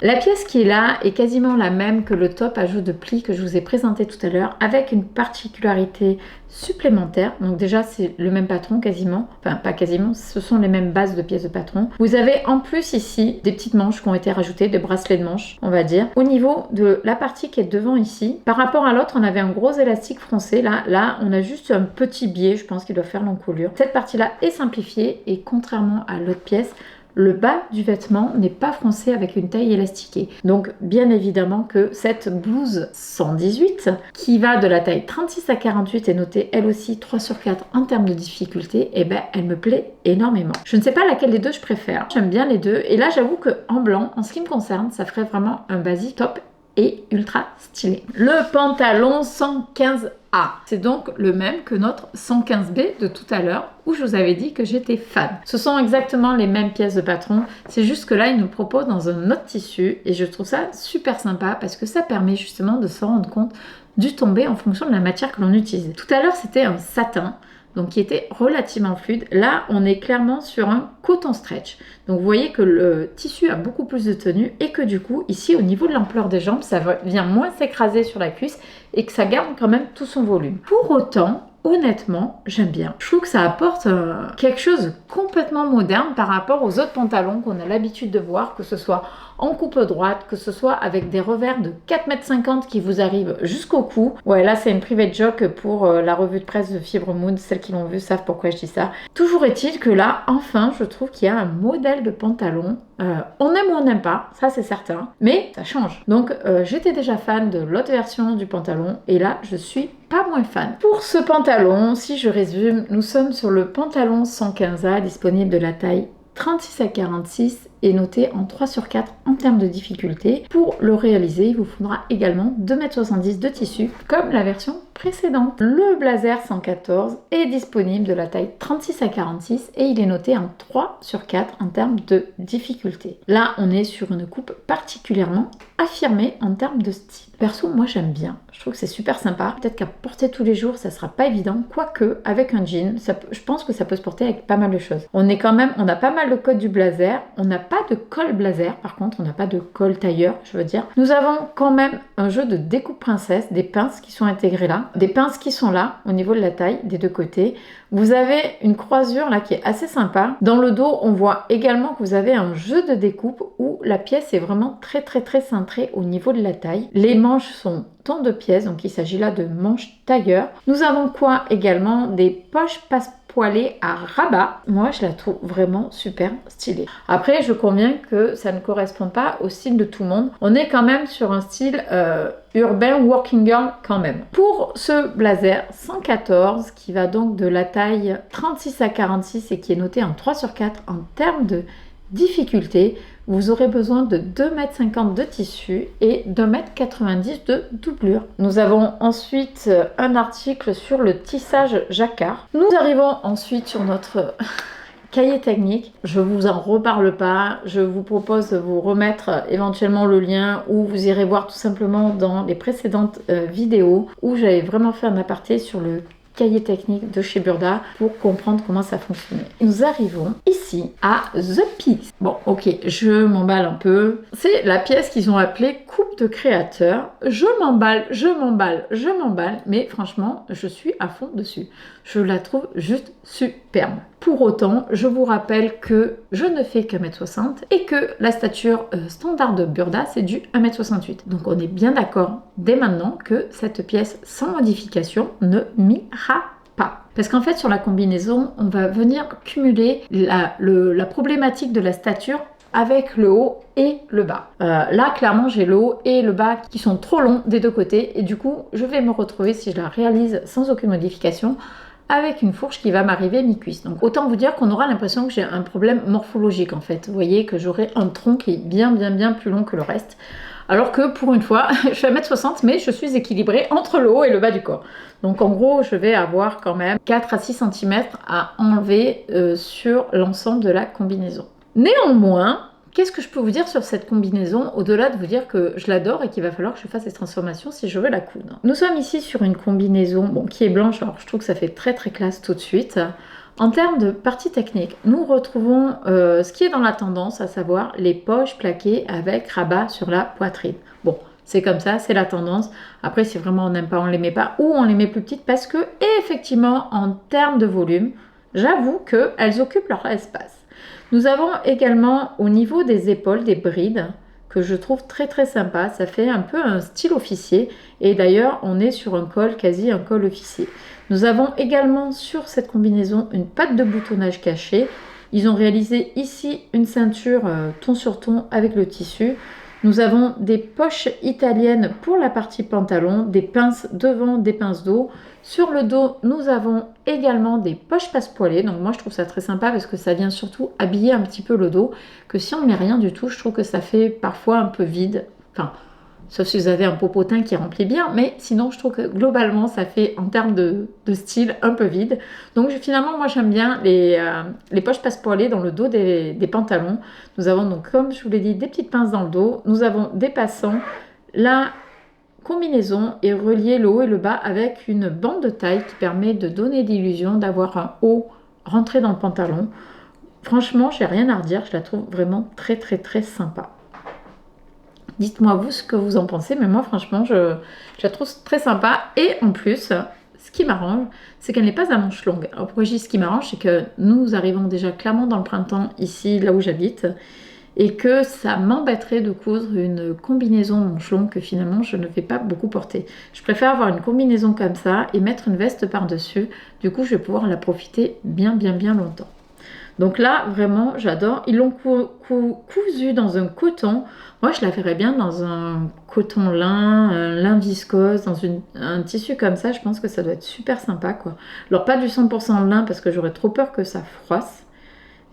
La pièce qui est là est quasiment la même que le top à jeu de plis que je vous ai présenté tout à l'heure, avec une particularité supplémentaire. Donc déjà c'est le même patron quasiment, enfin pas quasiment, ce sont les mêmes bases de pièces de patron. Vous avez en plus ici des petites manches qui ont été rajoutées, des bracelets de manches on va dire. Au niveau de la partie qui est devant ici, par rapport à l'autre on avait un gros élastique froncé, là on a juste un petit biais, je pense qu'il doit faire l'encolure. Cette partie là est simplifiée et contrairement à l'autre pièce, le bas du vêtement n'est pas froncé avec une taille élastiquée. Donc bien évidemment que cette blouse 118 qui va de la taille 36 à 48 et notée elle aussi 3/4 en termes de difficulté, et ben elle me plaît énormément. Je ne sais pas laquelle des deux je préfère. J'aime bien les deux et là j'avoue que en blanc, en ce qui me concerne, ça ferait vraiment un basique top et ultra stylé. Le pantalon 115A, c'est donc le même que notre 115B de tout à l'heure où je vous avais dit que j'étais fan. Ce sont exactement les mêmes pièces de patron, c'est juste que là il nous propose dans un autre tissu et je trouve ça super sympa parce que ça permet justement de se rendre compte du tombé en fonction de la matière que l'on utilise. Tout à l'heure c'était un satin. donc qui était relativement fluide. Là, on est clairement sur un coton stretch. Donc vous voyez que le tissu a beaucoup plus de tenue et que du coup, ici, au niveau de l'ampleur des jambes, ça vient moins s'écraser sur la cuisse et que ça garde quand même tout son volume. Pour autant, honnêtement, j'aime bien. Je trouve que ça apporte quelque chose de complètement moderne par rapport aux autres pantalons qu'on a l'habitude de voir, que ce soit en coupe droite, que ce soit avec des revers de 4,50 m qui vous arrivent jusqu'au cou. Ouais, là, c'est une private joke pour la revue de presse de Fibre Moon. Celles qui l'ont vu savent pourquoi je dis ça. Toujours est-il que là, enfin, je trouve qu'il y a un modèle de pantalon. On aime ou on n'aime pas, ça c'est certain, mais ça change. Donc, j'étais déjà fan de l'autre version du pantalon et là, je suis pas moins fan. Pour ce pantalon, si je résume, nous sommes sur le pantalon 115A disponible de la taille 36 à 46 et noté en 3/4 en termes de difficulté. Pour le réaliser, il vous faudra également 2,70 m de tissu comme la version précédente. Le blazer 114 est disponible de la taille 36 à 46 et il est noté en 3/4 en termes de difficulté. Là, on est sur une coupe particulièrement affirmée en termes de style. Perso, moi j'aime bien. Je trouve que c'est super sympa. Peut-être qu'à porter tous les jours, ça sera pas évident. Quoique, avec un jean, je pense que ça peut se porter avec pas mal de choses. On a pas mal de codes du blazer. On n'a pas de col blazer. Par contre, on n'a pas de col tailleur, je veux dire. Nous avons quand même un jeu de découpe princesse, des pinces qui sont intégrées là. Des pinces qui sont là, au niveau de la taille, des deux côtés. Vous avez une croisure là qui est assez sympa. Dans le dos, on voit également que vous avez un jeu de découpe où la pièce est vraiment très cintrée au niveau de la taille. Les manches sont en 2 pièces, donc il s'agit là de manches tailleur. Nous avons quoi également? Des poches passe-poilées à rabat. Moi, je la trouve vraiment super stylée. Après, je conviens que ça ne correspond pas au style de tout le monde. On est quand même sur un style urbain working girl quand même. Pour ce blazer 114 qui va donc de la taille 36 à 46 et qui est noté en 3/4 en termes de difficulté, vous aurez besoin de 2,50 m de tissu et d'1,90 m de doublure. Nous avons ensuite un article sur le tissage jacquard. Nous arrivons ensuite sur notre cahier technique. Je vous en reparle pas. Je vous propose de vous remettre éventuellement le lien ou vous irez voir tout simplement dans les précédentes vidéos où j'avais vraiment fait un aparté sur le cahier technique de chez Burda pour comprendre comment ça fonctionnait. Nous arrivons ici à The Piece. Bon, ok, je m'emballe un peu. C'est la pièce qu'ils ont appelée coupe de créateur. Je m'emballe, mais franchement, je suis à fond dessus. Je la trouve juste superbe. Pour autant, je vous rappelle que je ne fais qu'1,60 m et que la stature standard de Burda, c'est du 1,68 m. Donc on est bien d'accord dès maintenant que cette pièce sans modification ne m'ira pas. Parce qu'en fait, sur la combinaison, on va venir cumuler la problématique de la stature avec le haut et le bas. Là, clairement, j'ai le haut et le bas qui sont trop longs des deux côtés et du coup, je vais me retrouver, si je la réalise sans aucune modification, avec une fourche qui va m'arriver mi-cuisse. Donc autant vous dire qu'on aura l'impression que j'ai un problème morphologique en fait. Vous voyez que j'aurai un tronc qui est bien plus long que le reste. Alors que pour une fois, je fais 1,60 m mais je suis équilibrée entre le haut et le bas du corps. Donc en gros, je vais avoir quand même 4 à 6 cm à enlever sur l'ensemble de la combinaison. Néanmoins, qu'est-ce que je peux vous dire sur cette combinaison, au-delà de vous dire que je l'adore et qu'il va falloir que je fasse ces transformations si je veux la coudre. Nous sommes ici sur une combinaison qui est blanche, alors je trouve que ça fait très classe tout de suite. En termes de partie technique, nous retrouvons ce qui est dans la tendance, à savoir les poches plaquées avec rabat sur la poitrine. Bon, c'est comme ça, c'est la tendance. Après, si vraiment on n'aime pas, on les met pas, ou on les met plus petites parce que, effectivement, en termes de volume, j'avoue qu'elles occupent leur espace. Nous avons également au niveau des épaules des brides que je trouve très sympa. Ça fait un peu un style officier et d'ailleurs on est sur un col, quasi un col officier. Nous avons également sur cette combinaison une patte de boutonnage cachée. Ils ont réalisé ici une ceinture ton sur ton avec le tissu. Nous avons des poches italiennes pour la partie pantalon, des pinces devant, des pinces dos. Sur le dos, nous avons également des poches passe-poilées. Donc moi, je trouve ça très sympa parce que ça vient surtout habiller un petit peu le dos. Que si on ne met rien du tout, je trouve que ça fait parfois un peu vide. Enfin, sauf si vous avez un popotin qui remplit bien. Mais sinon, je trouve que globalement, ça fait en termes de style un peu vide. Donc finalement, moi, j'aime bien les poches passe-poilées dans le dos des pantalons. Nous avons donc, comme je vous l'ai dit, des petites pinces dans le dos. Nous avons des passants. Là, combinaison est reliée le haut et le bas avec une bande de taille qui permet de donner l'illusion d'avoir un haut rentré dans le pantalon. Franchement, j'ai rien à redire, je la trouve vraiment très très très sympa. Dites-moi vous ce que vous en pensez, mais moi franchement, je la trouve très sympa. Et en plus, ce qui m'arrange, c'est qu'elle n'est pas à manches longues. Alors pourquoi je dis ce qui m'arrange, c'est que nous arrivons déjà clairement dans le printemps ici, là où j'habite, et que ça m'embêterait de coudre une combinaison manches longues que finalement je ne vais pas beaucoup porter. Je préfère avoir une combinaison comme ça et mettre une veste par-dessus. Du coup, je vais pouvoir la profiter bien longtemps. Donc là, vraiment, j'adore. Ils l'ont cousu dans un coton. Moi, je la ferais bien dans un coton lin, un lin viscose, dans un tissu comme ça. Je pense que ça doit être super sympa, quoi. Alors, pas du 100% lin parce que j'aurais trop peur que ça froisse.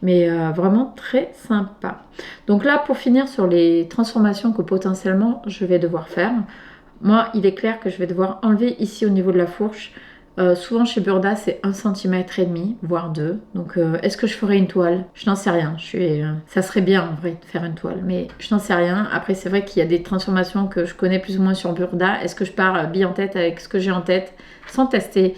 Mais vraiment très sympa. Donc là, pour finir sur les transformations que potentiellement je vais devoir faire. Moi, il est clair que je vais devoir enlever ici au niveau de la fourche. Souvent chez Burda c'est 1,5 cm, voire 2. Donc est-ce que je ferai une toile? Je n'en sais rien. Ça serait bien en vrai de faire une toile, mais je n'en sais rien. Après c'est vrai qu'il y a des transformations que je connais plus ou moins sur Burda. Est-ce que je pars bille en tête avec ce que j'ai en tête sans tester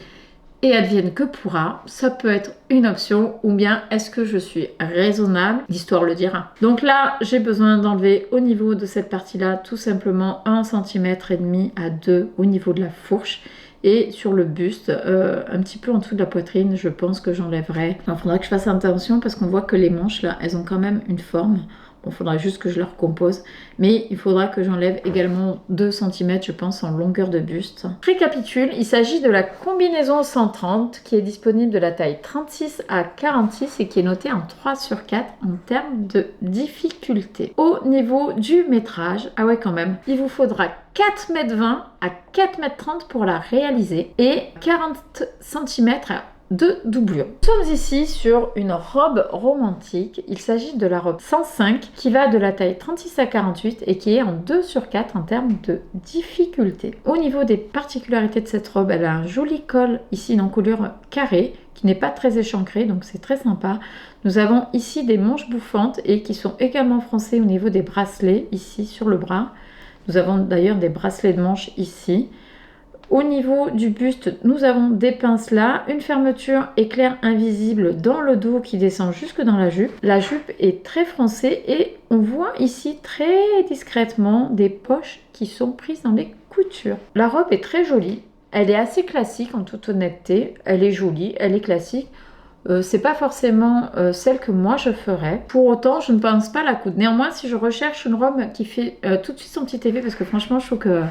et advienne que pourra? Ça peut être une option. Ou bien est-ce que je suis raisonnable? L'histoire le dira. Donc là j'ai besoin d'enlever au niveau de cette partie là tout simplement 1,5 cm à 2 au niveau de la fourche. Et sur le buste, un petit peu en dessous de la poitrine, je pense que j'enlèverai. Il faudra que je fasse attention parce qu'on voit que les manches là, elles ont quand même une forme. Bon, il faudra juste que je leur compose. Mais il faudra que j'enlève également 2 cm, je pense, en longueur de buste. Je récapitule, il s'agit de la combinaison 130 qui est disponible de la taille 36 à 46 et qui est notée en 3/4 en termes de difficulté. Au niveau du métrage, ah ouais quand même, il vous faudra 4,20 m à 4,30 m pour la réaliser et 40 cm de doublure. Nous sommes ici sur une robe romantique. Il s'agit de la robe 105 qui va de la taille 36 à 48 et qui est en 2/4 en termes de difficulté. Au niveau des particularités de cette robe, elle a un joli col ici en couleur carré qui n'est pas très échancré, donc c'est très sympa. Nous avons ici des manches bouffantes et qui sont également froncées au niveau des bracelets ici sur le bras. Nous avons d'ailleurs des bracelets de manches ici. Au niveau du buste, nous avons des pinces là, une fermeture éclair invisible dans le dos qui descend jusque dans la jupe. La jupe est très froncée et on voit ici très discrètement des poches qui sont prises dans les coutures. La robe est très jolie, elle est assez classique en toute honnêteté, elle est jolie, elle est classique. C'est pas forcément celle que moi je ferais. Pour autant, je ne pense pas la coudre. Néanmoins, si je recherche une robe qui fait tout de suite son petit effet, parce que franchement, je trouve que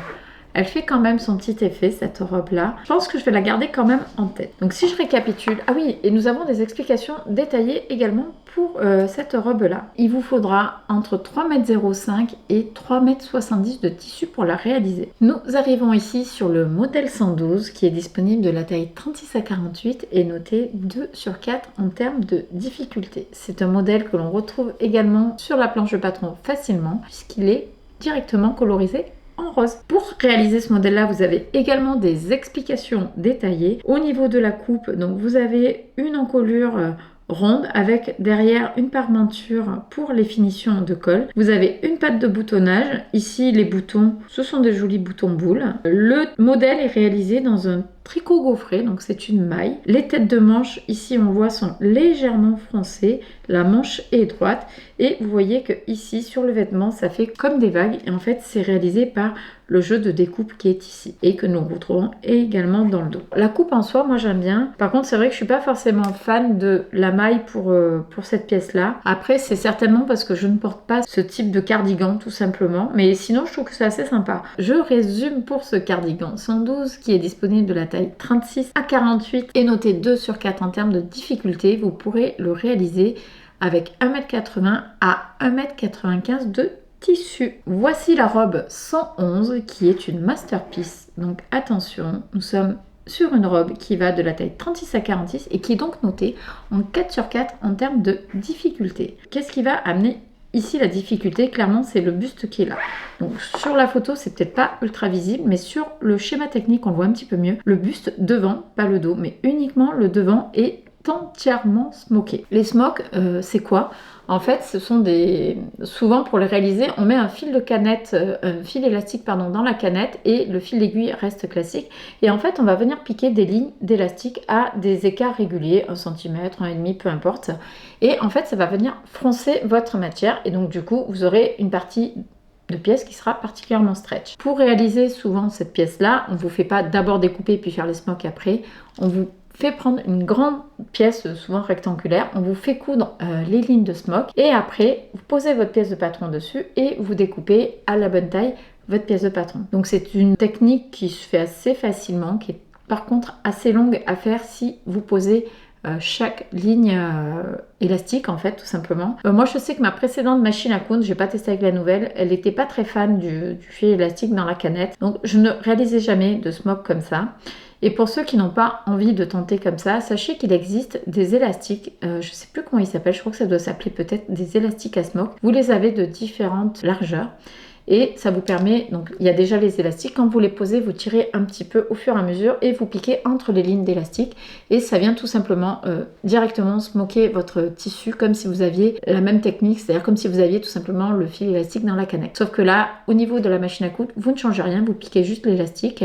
elle fait quand même son petit effet, cette robe-là. Je pense que je vais la garder quand même en tête. Donc si je récapitule... Ah oui, et nous avons des explications détaillées également pour cette robe-là. Il vous faudra entre 3,05 m et 3,70 m de tissu pour la réaliser. Nous arrivons ici sur le modèle 112 qui est disponible de la taille 36 à 48 et noté 2/4 en termes de difficulté. C'est un modèle que l'on retrouve également sur la planche de patron facilement puisqu'il est directement colorisé en rose. Pour réaliser ce modèle là, vous avez également des explications détaillées au niveau de la coupe. Donc vous avez une encolure ronde avec derrière une parmenture pour les finitions de col. Vous avez une patte de boutonnage. Ici les boutons, ce sont des jolis boutons boules. Le modèle est réalisé dans un tricot gaufré, donc c'est une maille. Les têtes de manche, ici on voit, sont légèrement froncées. La manche est droite et vous voyez que ici sur le vêtement, ça fait comme des vagues. Et en fait, c'est réalisé par le jeu de découpe qui est ici et que nous retrouvons également dans le dos. La coupe en soi, moi j'aime bien. Par contre, c'est vrai que je suis pas forcément fan de la maille pour cette pièce-là. Après, c'est certainement parce que je ne porte pas ce type de cardigan tout simplement. Mais sinon, je trouve que c'est assez sympa. Je résume pour ce cardigan 112 qui est disponible de la taille 36 à 48 et noté 2/4 en termes de difficulté. Vous pourrez le réaliser avec 1,80 m à 1,95 m de tissu. Voici la robe 111 qui est une masterpiece. Donc attention, nous sommes sur une robe qui va de la taille 36 à 46 et qui est donc notée en 4/4 en termes de difficulté. Qu'est-ce qui va amener ici la difficulté? Clairement, c'est le buste qui est là. Donc sur la photo, c'est peut-être pas ultra visible, mais sur le schéma technique, on le voit un petit peu mieux. Le buste devant, pas le dos, mais uniquement le devant est entièrement smokés. Les smokes, c'est quoi? En fait, ce sont souvent pour les réaliser, on met un fil de canette, un fil élastique pardon, dans la canette et le fil d'aiguille reste classique. Et en fait, on va venir piquer des lignes d'élastique à des écarts réguliers, 1 cm, 1,5 peu importe. Et en fait, ça va venir froncer votre matière et donc du coup, vous aurez une partie de pièce qui sera particulièrement stretch. Pour réaliser souvent cette pièce-là, on ne vous fait pas d'abord découper puis faire les smokes après. On vous fait prendre une grande pièce, souvent rectangulaire, on vous fait coudre les lignes de smoke et après vous posez votre pièce de patron dessus et vous découpez à la bonne taille votre pièce de patron. Donc c'est une technique qui se fait assez facilement, qui est par contre assez longue à faire si vous posez chaque ligne élastique en fait tout simplement. Moi je sais que ma précédente machine à coudre, j'ai pas testé avec la nouvelle, elle n'était pas très fan du fil élastique dans la canette, donc je ne réalisais jamais de smoke comme ça. Et pour ceux qui n'ont pas envie de tenter comme ça, sachez qu'il existe des élastiques, je ne sais plus comment ils s'appellent, je crois que ça doit s'appeler peut-être des élastiques à smoke. Vous les avez de différentes largeurs et ça vous permet, donc il y a déjà les élastiques, quand vous les posez, vous tirez un petit peu au fur et à mesure et vous piquez entre les lignes d'élastique et ça vient tout simplement directement smoker votre tissu comme si vous aviez la même technique, c'est-à-dire comme si vous aviez tout simplement le fil élastique dans la canette. Sauf que là, au niveau de la machine à coudre, vous ne changez rien, vous piquez juste l'élastique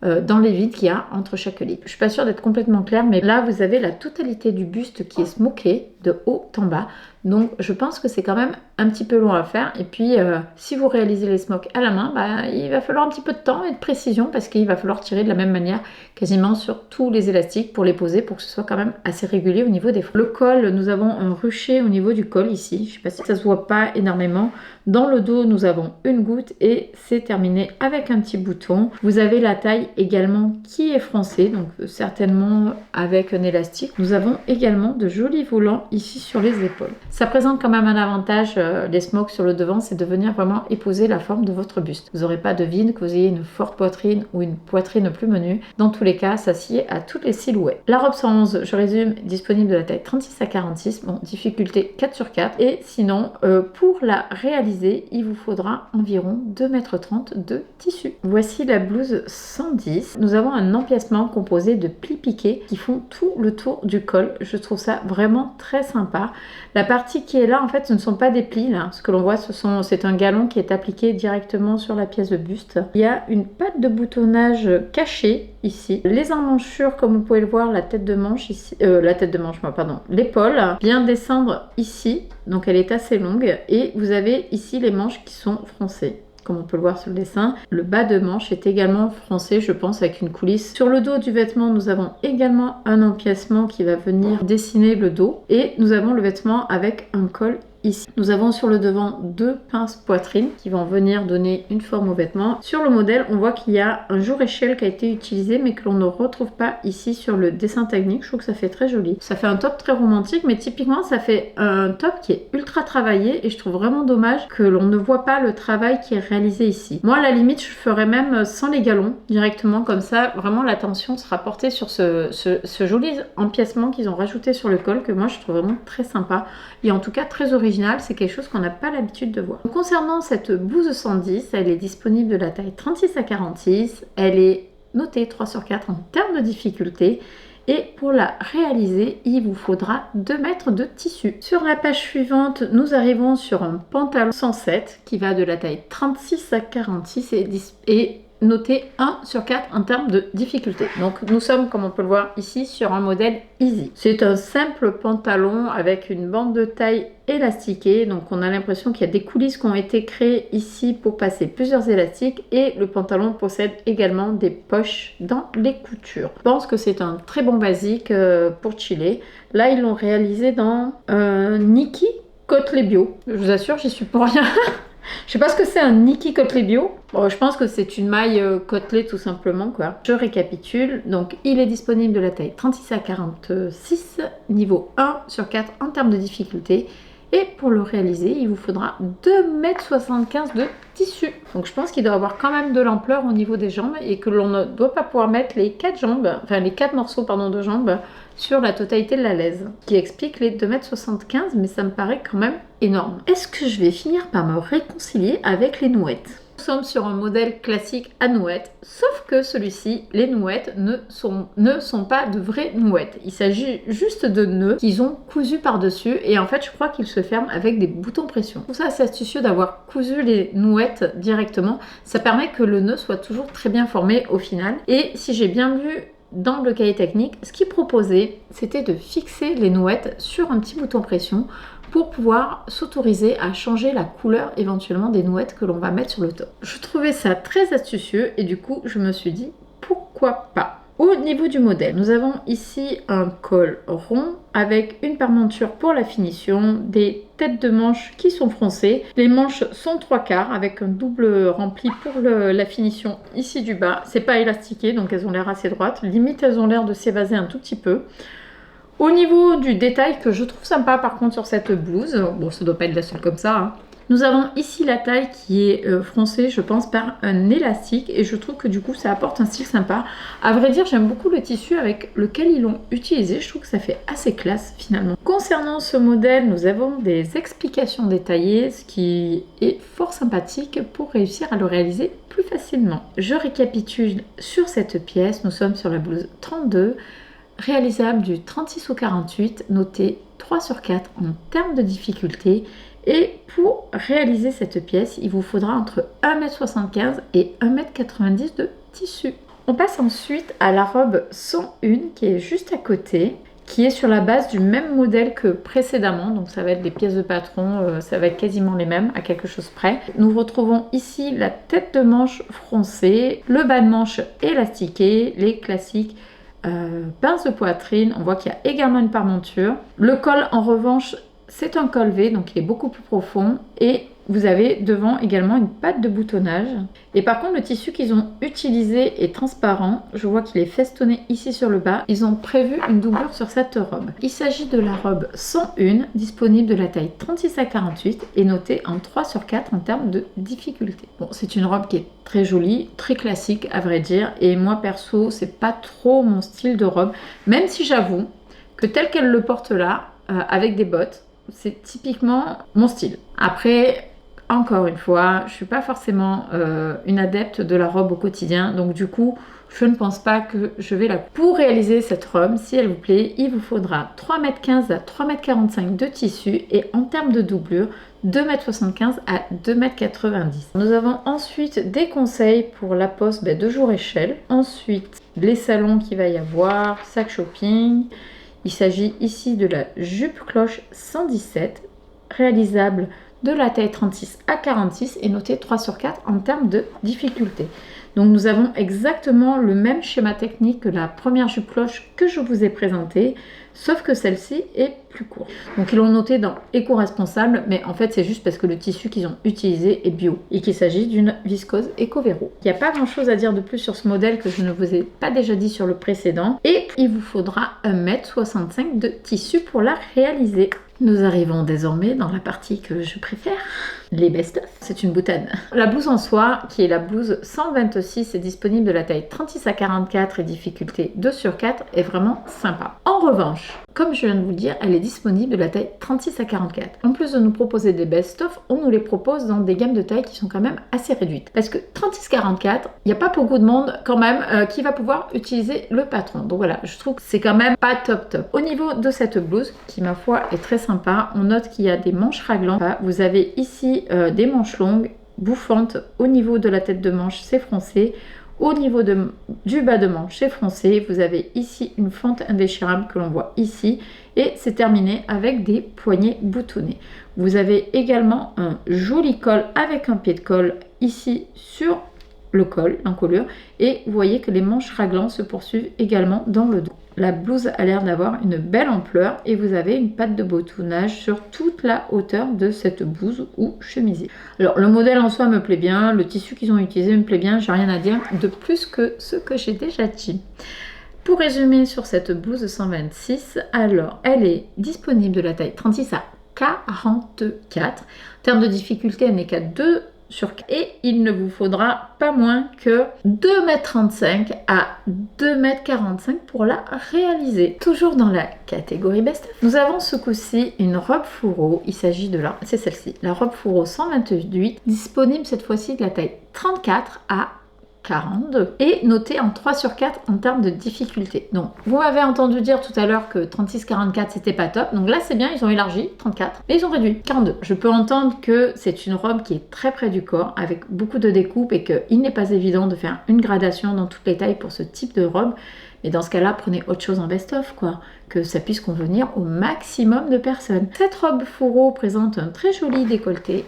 dans les vides qu'il y a entre chaque ligne. Je suis pas sûre d'être complètement claire, mais là vous avez la totalité du buste qui est smoké de haut en bas. Donc je pense que c'est quand même un petit peu long à faire. Et puis si vous réalisez les smokes à la main, il va falloir un petit peu de temps et de précision parce qu'il va falloir tirer de la même manière quasiment sur tous les élastiques pour les poser pour que ce soit quand même assez régulier au niveau des fronts. Le col, nous avons un rucher au niveau du col ici. Je ne sais pas si ça se voit pas énormément. Dans le dos, nous avons une goutte et c'est terminé avec un petit bouton. Vous avez la taille également qui est froncée, donc certainement avec un élastique. Nous avons également de jolis volants ici sur les épaules. Ça présente quand même un avantage, les smokes sur le devant, c'est de venir vraiment épouser la forme de votre buste. Vous n'aurez pas de vide, que vous ayez une forte poitrine ou une poitrine plus menue. Dans tous les cas, ça sied à toutes les silhouettes. La robe 111, je résume, disponible de la taille 36 à 46, bon, difficulté 4 sur 4. Et sinon, pour la réaliser, il vous faudra environ 2,30 m de tissu. Voici la blouse 110. Nous avons un empiècement composé de plis piqués qui font tout le tour du col. Je trouve ça vraiment très sympa. La partie qui est là, en fait, ce ne sont pas des plis. Là. Ce que l'on voit, c'est un galon qui est appliqué directement sur la pièce de buste. Il y a une patte de boutonnage cachée ici. Les emmanchures, comme vous pouvez le voir, la tête de manche ici, l'épaule vient descendre ici. Donc elle est assez longue et vous avez ici les manches qui sont froncées. Comme on peut le voir sur le dessin, le bas de manche est également froncé, je pense, avec une coulisse. Sur le dos du vêtement, nous avons également un empiècement qui va venir dessiner le dos. Et nous avons le vêtement avec un col ici. Nous avons sur le devant 2 pinces poitrine qui vont venir donner une forme au vêtement. Sur le modèle, on voit qu'il y a un jour échelle qui a été utilisé mais que l'on ne retrouve pas ici sur le dessin technique. Je trouve que ça fait très joli. Ça fait un top très romantique, mais typiquement ça fait un top qui est ultra travaillé et je trouve vraiment dommage que l'on ne voit pas le travail qui est réalisé ici. Moi à la limite je ferais même sans les galons directement comme ça. Vraiment l'attention sera portée sur ce joli empiècement qu'ils ont rajouté sur le col que moi je trouve vraiment très sympa et en tout cas très original. C'est quelque chose qu'on n'a pas l'habitude de voir. Donc, concernant cette blouse 110, elle est disponible de la taille 36 à 46. Elle est notée 3 sur 4 en termes de difficulté. Et pour la réaliser, il vous faudra 2 mètres de tissu. Sur la page suivante, nous arrivons sur un pantalon 107 qui va de la taille 36 à 46 et noté 1 sur 4 en termes de difficulté. Donc nous sommes, comme on peut le voir ici, sur un modèle easy. C'est un simple pantalon avec une bande de taille élastiquée. Donc on a l'impression qu'il y a des coulisses qui ont été créées ici pour passer plusieurs élastiques et le pantalon possède également des poches dans les coutures. Je pense que c'est un très bon basique pour chiller. Là ils l'ont réalisé dans Nikki Côtelé Bio. Je vous assure, j'y suis pour rien. Je sais pas ce que c'est un Nikki Côtelé Bio. Bon, je pense que c'est une maille côtelée tout simplement quoi. Je récapitule. Donc il est disponible de la taille 36 à 46, niveau 1 sur 4 en termes de difficulté. Et pour le réaliser, il vous faudra 2,75 m de tissu. Donc je pense qu'il doit avoir quand même de l'ampleur au niveau des jambes et que l'on ne doit pas pouvoir mettre les 4 jambes, enfin les 4 morceaux pardon, de jambes sur la totalité de la laise. Qui explique les 2,75 m, mais ça me paraît quand même énorme. Est-ce que je vais finir par me réconcilier avec les nouettes ? Nous sommes sur un modèle classique à nouettes, sauf que celui-ci, les nouettes ne sont pas de vraies nouettes. Il s'agit juste de nœuds qu'ils ont cousus par-dessus et en fait je crois qu'ils se ferment avec des boutons pression. Pour ça c'est astucieux d'avoir cousu les nouettes directement, ça permet que le nœud soit toujours très bien formé au final. Et si j'ai bien vu dans le cahier technique, ce qu'il proposait, c'était de fixer les nouettes sur un petit bouton pression pour pouvoir s'autoriser à changer la couleur éventuellement des nouettes que l'on va mettre sur le top. Je trouvais ça très astucieux et du coup je me suis dit pourquoi pas. Au niveau du modèle, nous avons ici un col rond avec une parmenture pour la finition, des têtes de manches qui sont froncées. Les manches sont 3/4 avec un double rempli pour la finition ici du bas. C'est pas élastiqué donc elles ont l'air assez droites. Limite elles ont l'air de s'évaser un tout petit peu. Au niveau du détail que je trouve sympa par contre sur cette blouse, bon ça doit pas être la seule comme ça, hein. Nous avons ici la taille qui est froncée je pense par un élastique et je trouve que du coup ça apporte un style sympa. À vrai dire j'aime beaucoup le tissu avec lequel ils l'ont utilisé, je trouve que ça fait assez classe finalement. Concernant ce modèle nous avons des explications détaillées, ce qui est fort sympathique pour réussir à le réaliser plus facilement. Je récapitule sur cette pièce, nous sommes sur la blouse 32. Réalisable du 36 au 48, noté 3/4 en termes de difficulté. Et pour réaliser cette pièce, il vous faudra entre 1,75 m et 1,90 m de tissu. On passe ensuite à la robe 101 qui est juste à côté, qui est sur la base du même modèle que précédemment. Donc ça va être des pièces de patron, ça va être quasiment les mêmes à quelque chose près. Nous retrouvons ici la tête de manche froncée, le bas de manche élastiqué, les classiques pince de poitrine, on voit qu'il y a également une parmenture. Le col en revanche c'est un col V donc il est beaucoup plus profond et vous avez devant également une patte de boutonnage. Et par contre le tissu qu'ils ont utilisé est transparent, je vois qu'il est festonné ici sur le bas. Ils ont prévu une doublure sur cette robe. Il s'agit de la robe 101 disponible de la taille 36 à 48 et notée en 3/4 en termes de difficulté. Bon c'est une robe qui est très jolie, très classique à vrai dire et moi perso c'est pas trop mon style de robe, même si j'avoue que telle qu'elle le porte là avec des bottes, c'est typiquement mon style. Après encore une fois, je suis pas forcément une adepte de la robe au quotidien, donc du coup, je ne pense pas que je vais la... Pour réaliser cette robe, si elle vous plaît, il vous faudra 3,15 m à 3,45 m de tissu et en termes de doublure, 2,75 m à 2,90 m. Nous avons ensuite des conseils pour la poste de jour échelle. Ensuite, les salons qu'il va y avoir, sac shopping. Il s'agit ici de la jupe cloche 117, réalisable de la taille 36 à 46 et notée 3/4 en termes de difficulté. Donc nous avons exactement le même schéma technique que la première jupe cloche que je vous ai présentée, sauf que celle-ci est plus courte. Donc ils l'ont noté dans éco-responsable, mais en fait c'est juste parce que le tissu qu'ils ont utilisé est bio et qu'il s'agit d'une viscose éco-véro. Il n'y a pas grand chose à dire de plus sur ce modèle que je ne vous ai pas déjà dit sur le précédent et il vous faudra 1,65 m de tissu pour la réaliser. Nous arrivons désormais dans la partie que je préfère, les best-of. C'est une boutade. La blouse en soie, qui est la blouse 126, est disponible de la taille 36 à 44 et difficulté 2/4, est vraiment sympa. En revanche, comme je viens de vous le dire, elle est disponible de la taille 36 à 44. En plus de nous proposer des best-of, on nous les propose dans des gammes de taille qui sont quand même assez réduites. Parce que 36-44, il n'y a pas beaucoup de monde quand même qui va pouvoir utiliser le patron. Donc voilà, je trouve que c'est quand même pas top top. Au niveau de cette blouse, qui ma foi est très sympa, on note qu'il y a des manches raglantes. Vous avez ici des manches longues, bouffantes. Au niveau de la tête de manche, c'est froncé. Au niveau du bas de manche, c'est froncé. Vous avez ici une fente indéchirable que l'on voit ici. Et c'est terminé avec des poignets boutonnés. Vous avez également un joli col avec un pied de colle ici sur le col, l'encolure. Et vous voyez que les manches raglantes se poursuivent également dans le dos. La blouse a l'air d'avoir une belle ampleur et vous avez une patte de boutonnage sur toute la hauteur de cette blouse ou chemisier. Alors le modèle en soi me plaît bien, le tissu qu'ils ont utilisé me plaît bien, j'ai rien à dire de plus que ce que j'ai déjà dit. Pour résumer sur cette blouse 126, alors elle est disponible de la taille 36 à 44. En termes de difficulté, elle n'est qu'à 2 sur 4 et il ne vous faudra pas moins que 2,35 m à 2,45 m pour la réaliser. Toujours dans la catégorie best-of, nous avons ce coup-ci une robe fourreau. Il s'agit de c'est celle-ci, la robe fourreau 128, disponible cette fois-ci de la taille 34 à 42 et noté en 3 sur 4 en termes de difficulté. Donc vous m'avez entendu dire tout à l'heure que 36-44 c'était pas top, donc là c'est bien, ils ont élargi 34 mais ils ont réduit 42. Je peux entendre que c'est une robe qui est très près du corps avec beaucoup de découpe et qu'il n'est pas évident de faire une gradation dans toutes les tailles pour ce type de robe. Et dans ce cas-là, prenez autre chose en best-of, quoi, que ça puisse convenir au maximum de personnes. Cette robe fourreau présente un très joli décolleté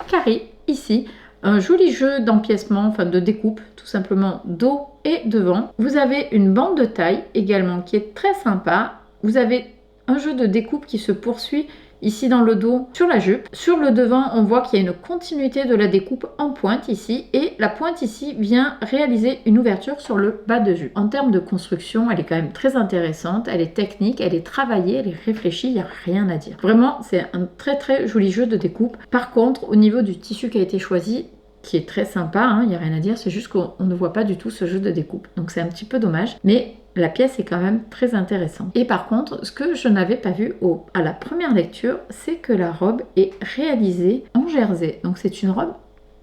carré ici, un joli jeu d'empiècement, enfin de découpe, tout simplement dos et devant. Vous avez une bande de taille également qui est très sympa. Vous avez un jeu de découpe qui se poursuit ici dans le dos sur la jupe. Sur le devant, on voit qu'il y a une continuité de la découpe en pointe ici et la pointe ici vient réaliser une ouverture sur le bas de jupe. En termes de construction, elle est quand même très intéressante, elle est technique, elle est travaillée, elle est réfléchie, il n'y a rien à dire. Vraiment, c'est un très joli jeu de découpe. Par contre, au niveau du tissu qui a été choisi, qui est très sympa, hein, il n'y a rien à dire, c'est juste qu'on ne voit pas du tout ce jeu de découpe. Donc c'est un petit peu dommage, mais la pièce est quand même très intéressante. Et par contre, ce que je n'avais pas vu à la première lecture, c'est que la robe est réalisée en jersey. Donc c'est une robe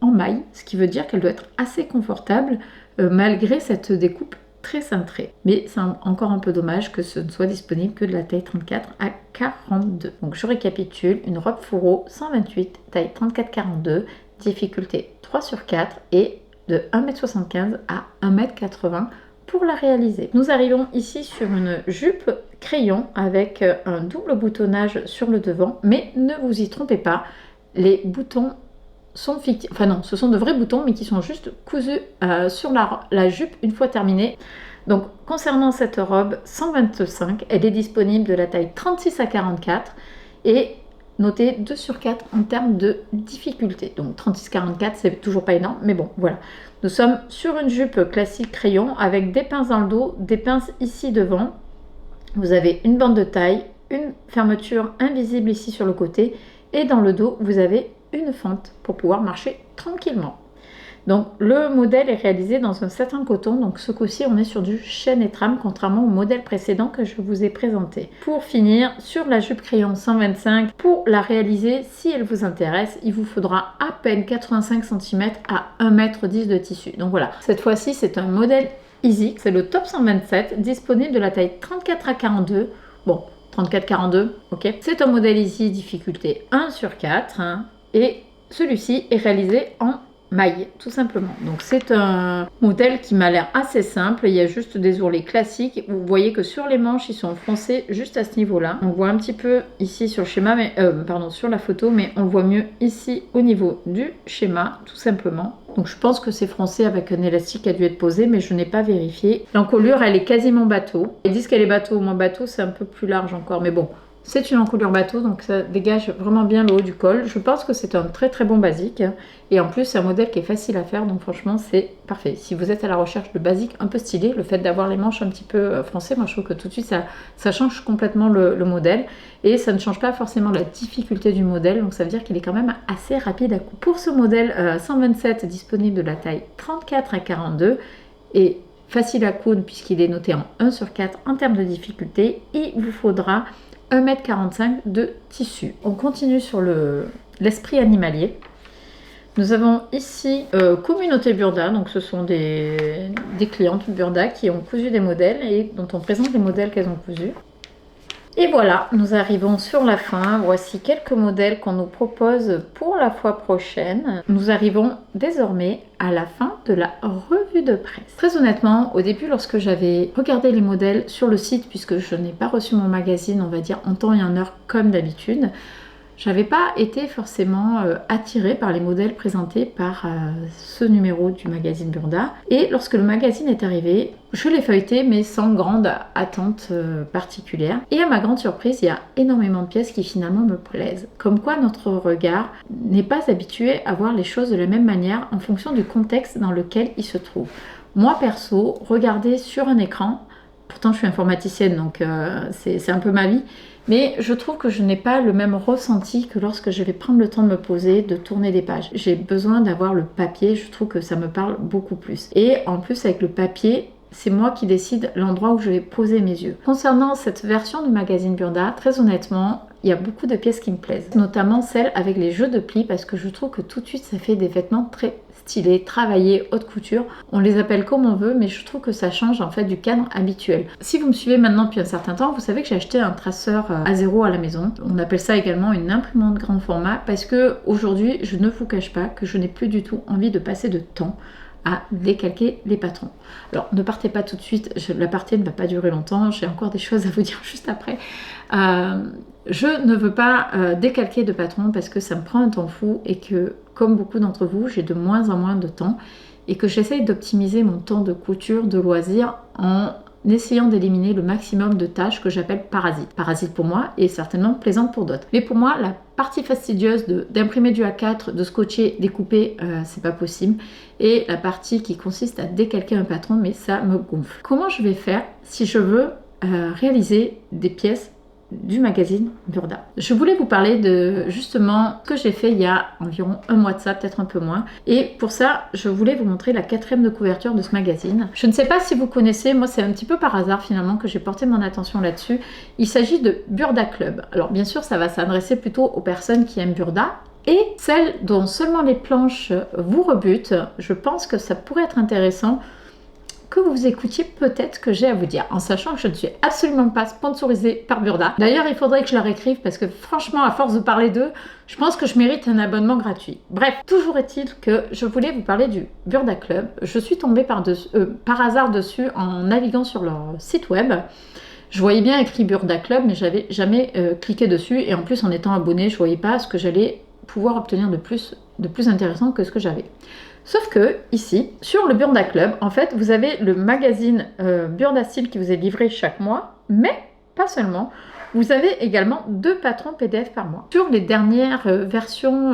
en maille, ce qui veut dire qu'elle doit être assez confortable malgré cette découpe très cintrée. Mais c'est encore un peu dommage que ce ne soit disponible que de la taille 34 à 42. Donc je récapitule, une robe fourreau 128, taille 34-42, difficulté 3 sur 4 et de 1,75 m à 1,80 m pour la réaliser. Nous arrivons ici sur une jupe crayon avec un double boutonnage sur le devant, mais ne vous y trompez pas, les boutons sont fictifs, enfin non, ce sont de vrais boutons mais qui sont juste cousus sur la jupe une fois terminée. Donc concernant cette robe 125, elle est disponible de la taille 36 à 44 et notée 2 sur 4 en termes de difficulté. Donc 36-44, c'est toujours pas énorme, mais bon, voilà. Nous sommes sur une jupe classique crayon avec des pinces dans le dos, des pinces ici devant. Vous avez une bande de taille, une fermeture invisible ici sur le côté et dans le dos, vous avez une fente pour pouvoir marcher tranquillement. Donc le modèle est réalisé dans un satin coton, donc ce coup-ci on est sur du chêne et trame contrairement au modèle précédent que je vous ai présenté. Pour finir, sur la jupe crayon 125, pour la réaliser, si elle vous intéresse, il vous faudra à peine 85 cm à 1,10 m de tissu. Donc voilà, cette fois-ci c'est un modèle Easy, c'est le top 127, disponible de la taille 34 à 42. Bon, 34-42, ok. C'est un modèle Easy, difficulté 1 sur 4, hein, et celui-ci est réalisé en maille, tout simplement. Donc c'est un modèle qui m'a l'air assez simple, il y a juste des ourlets classiques. Vous voyez que sur les manches, ils sont froncés juste à ce niveau-là. On voit un petit peu ici sur le schéma, mais pardon, sur la photo, mais on le voit mieux ici au niveau du schéma, tout simplement. Donc je pense que c'est froncé avec un élastique qui a dû être posé, mais je n'ai pas vérifié. L'encolure, elle est quasiment bateau. Ils disent qu'elle est bateau, moins bateau, c'est un peu plus large encore, mais bon. C'est une encolure bateau, donc ça dégage vraiment bien le haut du col. Je pense que c'est un très bon basique. Et en plus, c'est un modèle qui est facile à faire, donc franchement, c'est parfait. Si vous êtes à la recherche de basique un peu stylé, le fait d'avoir les manches un petit peu froncées, moi je trouve que tout de suite, ça change complètement le modèle. Et ça ne change pas forcément la difficulté du modèle, donc ça veut dire qu'il est quand même assez rapide à couper. Pour ce modèle 127, disponible de la taille 34 à 42, et facile à coudre puisqu'il est noté en 1 sur 4 en termes de difficulté, il vous faudra 1,45 m de tissu. On continue sur l'esprit animalier. Nous avons ici Communauté Burda, donc ce sont des clientes Burda qui ont cousu des modèles et dont on présente les modèles qu'elles ont cousus. Et voilà, nous arrivons sur la fin. Voici quelques modèles qu'on nous propose pour la fois prochaine. Nous arrivons désormais à la fin de la revue de presse. Très honnêtement, au début, lorsque j'avais regardé les modèles sur le site, puisque je n'ai pas reçu mon magazine, on va dire en temps et en heure comme d'habitude, j'avais pas été forcément attirée par les modèles présentés par ce numéro du magazine Burda. Et lorsque le magazine est arrivé, je l'ai feuilleté mais sans grande attente particulière. Et à ma grande surprise, il y a énormément de pièces qui finalement me plaisent. Comme quoi notre regard n'est pas habitué à voir les choses de la même manière en fonction du contexte dans lequel il se trouve. Moi perso, regarder sur un écran, Pourtant, je suis informaticienne, donc c'est un peu ma vie. Mais je trouve que je n'ai pas le même ressenti que lorsque je vais prendre le temps de me poser, de tourner des pages. J'ai besoin d'avoir le papier, je trouve que ça me parle beaucoup plus. Et en plus, avec le papier, c'est moi qui décide l'endroit où je vais poser mes yeux. Concernant cette version du magazine Burda, très honnêtement, il y a beaucoup de pièces qui me plaisent. Notamment celles avec les jeux de plis, parce que je trouve que tout de suite, ça fait des vêtements très stylés, travaillés, haute couture. On les appelle comme on veut, mais je trouve que ça change en fait du cadre habituel. Si vous me suivez maintenant depuis un certain temps, vous savez que j'ai acheté un traceur A0 à la maison. On appelle ça également une imprimante grand format, parce que aujourd'hui, je ne vous cache pas que je n'ai plus du tout envie de passer de temps à décalquer les patrons. Alors ne partez pas tout de suite, la partie ne va pas durer longtemps, j'ai encore des choses à vous dire juste après. Je ne veux pas décalquer de patron parce que ça me prend un temps fou et que, comme beaucoup d'entre vous, j'ai de moins en moins de temps et que j'essaye d'optimiser mon temps de couture, de loisir en essayant d'éliminer le maximum de tâches que j'appelle parasites. Parasites pour moi et certainement plaisantes pour d'autres. Mais pour moi, la partie fastidieuse d'imprimer du A4, de scotcher, découper, c'est pas possible. Et la partie qui consiste à décalquer un patron, mais ça me gonfle. Comment je vais faire si je veux réaliser des pièces du magazine Burda? Je voulais vous parler de justement ce que j'ai fait il y a environ un mois de ça, peut-être un peu moins. Et pour ça, je voulais vous montrer la 4e de couverture de ce magazine. Je ne sais pas si vous connaissez, moi c'est un petit peu par hasard finalement que j'ai porté mon attention là-dessus. Il s'agit de Burda Club. Alors bien sûr, ça va s'adresser plutôt aux personnes qui aiment Burda. Et celles dont seulement les planches vous rebutent, je pense que ça pourrait être intéressant que vous écoutiez peut-être ce que j'ai à vous dire, en sachant que je ne suis absolument pas sponsorisée par Burda. D'ailleurs, il faudrait que je leur écrive parce que franchement, à force de parler d'eux, je pense que je mérite un abonnement gratuit. Bref, toujours est-il que je voulais vous parler du Burda Club. Je suis tombée par hasard dessus en naviguant sur leur site web. Je voyais bien écrit Burda Club, mais j'avais jamais cliqué dessus. Et en plus, en étant abonnée, je voyais pas ce que j'allais pouvoir obtenir de plus intéressant que ce que j'avais. Sauf que ici, sur le Burda Club, en fait, vous avez le magazine Burda Style qui vous est livré chaque mois, mais pas seulement. Vous avez également 2 patrons PDF par mois. Sur les dernières versions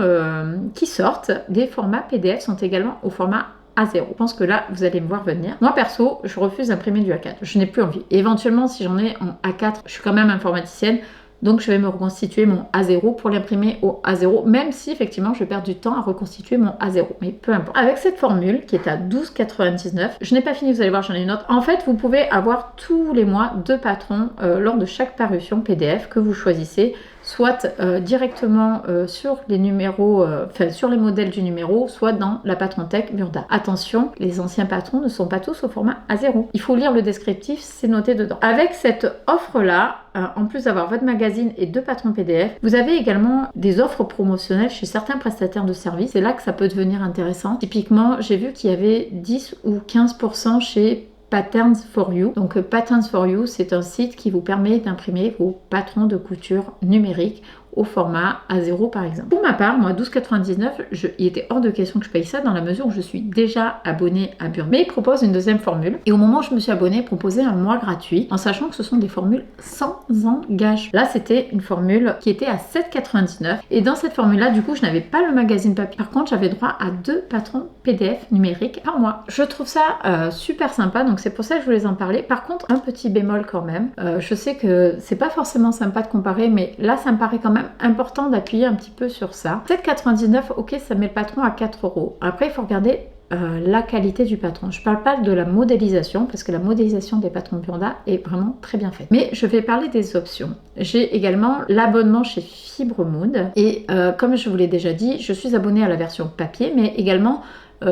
qui sortent, des formats PDF sont également au format A0. Je pense que là, vous allez me voir venir. Moi, perso, je refuse d'imprimer du A4. Je n'ai plus envie. Et éventuellement, si j'en ai en A4, je suis quand même informaticienne. Donc, je vais me reconstituer mon A0 pour l'imprimer au A0, même si effectivement, je vais perdre du temps à reconstituer mon A0. Mais peu importe. Avec cette formule qui est à 12,99, je n'ai pas fini, vous allez voir, j'en ai une autre. En fait, vous pouvez avoir tous les mois 2 patrons lors de chaque parution PDF que vous choisissez, soit directement sur les numéros, sur les modèles du numéro, soit dans la Patrontech Burda. Attention, les anciens patrons ne sont pas tous au format A0. Il faut lire le descriptif, c'est noté dedans. Avec cette offre-là, en plus d'avoir votre magazine et 2 patrons PDF, vous avez également des offres promotionnelles chez certains prestataires de services. C'est là que ça peut devenir intéressant. Typiquement, j'ai vu qu'il y avait 10 ou 15% chez Patterns for You. Donc Patterns for You, c'est un site qui vous permet d'imprimer vos patrons de couture numériques au format A0 par exemple. Pour ma part, moi 12,99, il était hors de question que je paye ça dans la mesure où je suis déjà abonnée à Burda. Mais il propose une deuxième formule et au moment où je me suis abonnée, il proposait un mois gratuit en sachant que ce sont des formules sans engagement. Là, c'était une formule qui était à 7,99 et dans cette formule-là, du coup, je n'avais pas le magazine papier. Par contre, j'avais droit à 2 patrons PDF numériques par mois. Je trouve ça super sympa, donc c'est pour ça que je voulais en parler. Par contre, un petit bémol quand même. Je sais que c'est pas forcément sympa de comparer, mais là, ça me paraît quand même important d'appuyer un petit peu sur ça. 7,99, ok, ça met le patron à 4 €. Après, il faut regarder la qualité du patron. Je parle pas de la modélisation parce que la modélisation des patrons Burda est vraiment très bien faite. Mais je vais parler des options. J'ai également l'abonnement chez Fibremood et comme je vous l'ai déjà dit, je suis abonnée à la version papier, mais également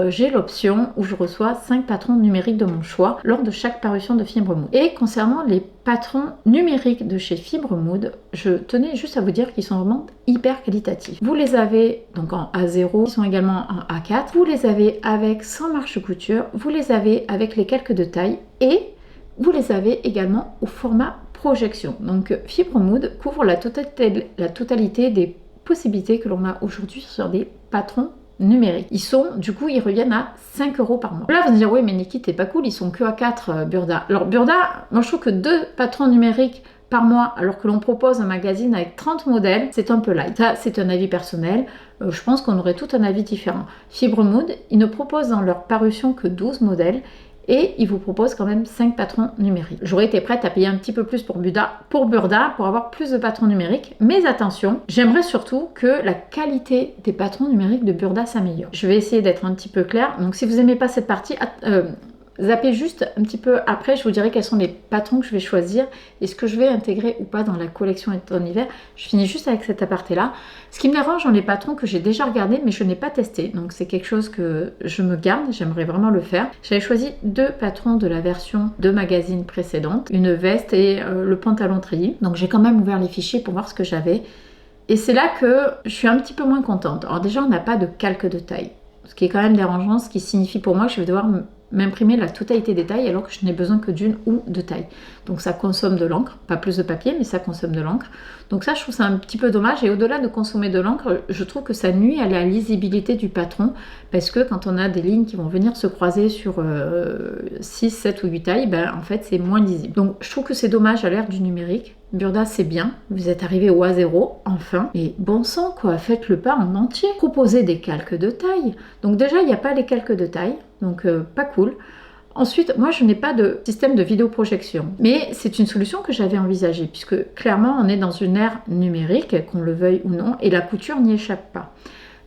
j'ai l'option où je reçois 5 patrons numériques de mon choix lors de chaque parution de Fibremood. Et concernant les patrons numériques de chez Fibremood, je tenais juste à vous dire qu'ils sont vraiment hyper qualitatifs. Vous les avez donc en A0, ils sont également en A4, vous les avez avec sans marche couture, vous les avez avec les calques de taille et vous les avez également au format projection. Donc Fibremood couvre la totalité des possibilités que l'on a aujourd'hui sur des patrons numériques. Ils reviennent à 5 € par mois. Là, vous allez dire, oui, mais Niki, t'es pas cool, ils sont que à 4 Burda. Alors, Burda, moi, je trouve que 2 patrons numériques par mois, alors que l'on propose un magazine avec 30 modèles, c'est un peu light. Ça, c'est un avis personnel. Je pense qu'on aurait tout un avis différent. Fibremood, ils ne proposent dans leur parution que 12 modèles Et il vous propose quand même 5 patrons numériques. J'aurais été prête à payer un petit peu plus pour Burda pour avoir plus de patrons numériques. Mais attention, j'aimerais surtout que la qualité des patrons numériques de Burda s'améliore. Je vais essayer d'être un petit peu claire. Donc si vous n'aimez pas cette partie, zappez juste un petit peu après, je vous dirai quels sont les patrons que je vais choisir et ce que je vais intégrer ou pas dans la collection automne-hiver. Je finis juste avec cet aparté-là. Ce qui me dérange dans les patrons que j'ai déjà regardés mais je n'ai pas testé, donc c'est quelque chose que je me garde, j'aimerais vraiment le faire. J'avais choisi 2 patrons de la version de magazine précédente, une veste et le pantalon treillis. Donc j'ai quand même ouvert les fichiers pour voir ce que j'avais. Et c'est là que je suis un petit peu moins contente. Alors déjà, on n'a pas de calque de taille, ce qui est quand même dérangeant, ce qui signifie pour moi que je vais devoir m'imprimer la totalité des tailles alors que je n'ai besoin que d'une ou 2 tailles. Donc ça consomme de l'encre, pas plus de papier, mais ça consomme de l'encre. Donc ça, je trouve ça un petit peu dommage. Et au-delà de consommer de l'encre, je trouve que ça nuit à la lisibilité du patron parce que quand on a des lignes qui vont venir se croiser sur 6, 7 ou 8 tailles, ben, en fait, c'est moins lisible. Donc je trouve que c'est dommage à l'ère du numérique. Burda, c'est bien, vous êtes arrivé au A0, enfin, et bon sang quoi, faites le pas en entier. Proposez des calques de taille. Donc déjà, il n'y a pas les calques de taille, donc pas cool. Ensuite, moi je n'ai pas de système de vidéoprojection, mais c'est une solution que j'avais envisagée, puisque clairement on est dans une ère numérique, qu'on le veuille ou non, et la couture n'y échappe pas.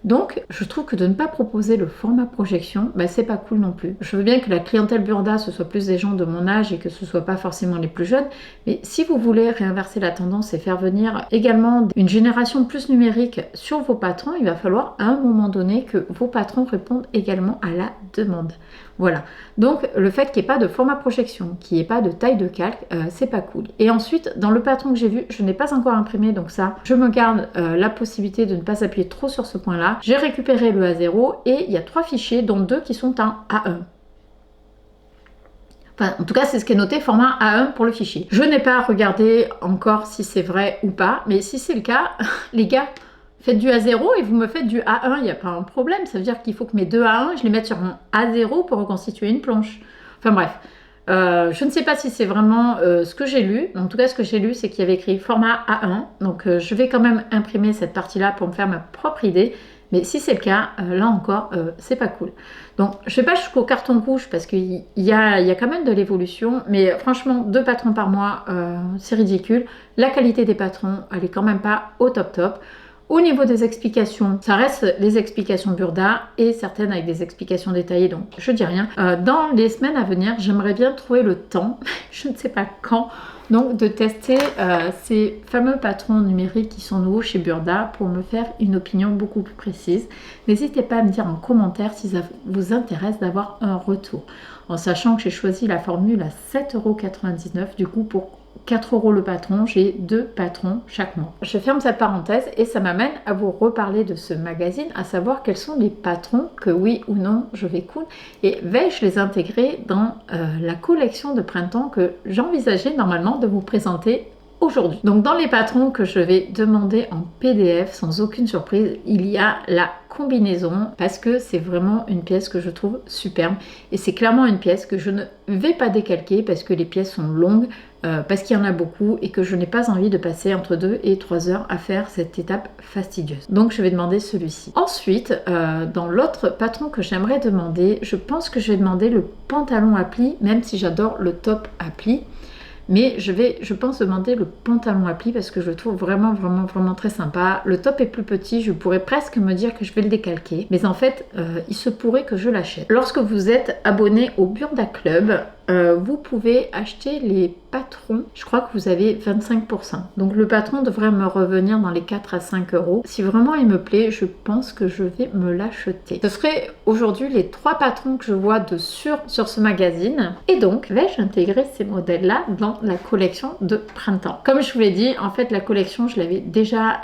Donc, je trouve que de ne pas proposer le format projection, ben, c'est pas cool non plus. Je veux bien que la clientèle Burda, ce soit plus des gens de mon âge et que ce soit pas forcément les plus jeunes, mais si vous voulez réinverser la tendance et faire venir également une génération plus numérique sur vos patrons, il va falloir à un moment donné que vos patrons répondent également à la demande. Voilà, donc le fait qu'il n'y ait pas de format projection, qu'il n'y ait pas de taille de calque, c'est pas cool. Et ensuite, dans le patron que j'ai vu, je n'ai pas encore imprimé, donc ça, je me garde la possibilité de ne pas appuyer trop sur ce point-là. J'ai récupéré le A0 et il y a 3 fichiers, dont 2 qui sont en A1. Enfin, en tout cas, c'est ce qui est noté, format A1 pour le fichier. Je n'ai pas regardé encore si c'est vrai ou pas, mais si c'est le cas, les gars, faites du A0 et vous me faites du A1, il n'y a pas un problème. Ça veut dire qu'il faut que mes 2 A1, je les mette sur mon A0 pour reconstituer une planche. Enfin bref, je ne sais pas si c'est vraiment ce que j'ai lu. En tout cas, ce que j'ai lu, c'est qu'il y avait écrit format A1. Donc je vais quand même imprimer cette partie-là pour me faire ma propre idée. Mais si c'est le cas, là encore, c'est pas cool. Donc, je ne vais pas jusqu'au carton rouge parce qu'il y a quand même de l'évolution. Mais franchement, 2 patrons par mois, c'est ridicule. La qualité des patrons, elle est quand même pas au top top. Au niveau des explications, ça reste les explications Burda et certaines avec des explications détaillées, donc je dis rien. Dans les semaines à venir, j'aimerais bien trouver le temps, je ne sais pas quand, donc de tester ces fameux patrons numériques qui sont nouveaux chez Burda pour me faire une opinion beaucoup plus précise. N'hésitez pas à me dire en commentaire si ça vous intéresse d'avoir un retour. En sachant que j'ai choisi la formule à 7,99 € du coup pour 4 € le patron, j'ai 2 patrons chaque mois. Je ferme cette parenthèse et ça m'amène à vous reparler de ce magazine, à savoir quels sont les patrons que oui ou non je vais coudre et vais-je les intégrer dans la collection de printemps que j'envisageais normalement de vous présenter aujourd'hui. Donc dans les patrons que je vais demander en PDF sans aucune surprise, il y a la combinaison parce que c'est vraiment une pièce que je trouve superbe et c'est clairement une pièce que je ne vais pas décalquer parce que les pièces sont longues, parce qu'il y en a beaucoup et que je n'ai pas envie de passer entre 2 et 3 heures à faire cette étape fastidieuse. Donc je vais demander celui-ci. Ensuite, dans l'autre patron que j'aimerais demander, je pense que je vais demander le pantalon à plis, même si j'adore le top à plis. Mais je pense demander le pantalon à plis parce que je le trouve vraiment très sympa. Le top est plus petit, je pourrais presque me dire que je vais le décalquer. Mais en fait, il se pourrait que je l'achète. Lorsque vous êtes abonné au Burda Club, vous pouvez acheter les patrons. Je crois que vous avez 25%. Donc le patron devrait me revenir dans les 4 à 5 €. Si vraiment il me plaît, je pense que je vais me l'acheter. Ce serait aujourd'hui les 3 patrons que je vois de sûr sur ce magazine. Et donc, vais-je intégrer ces modèles-là dans la collection de printemps? Comme je vous l'ai dit, en fait, la collection, je l'avais déjà,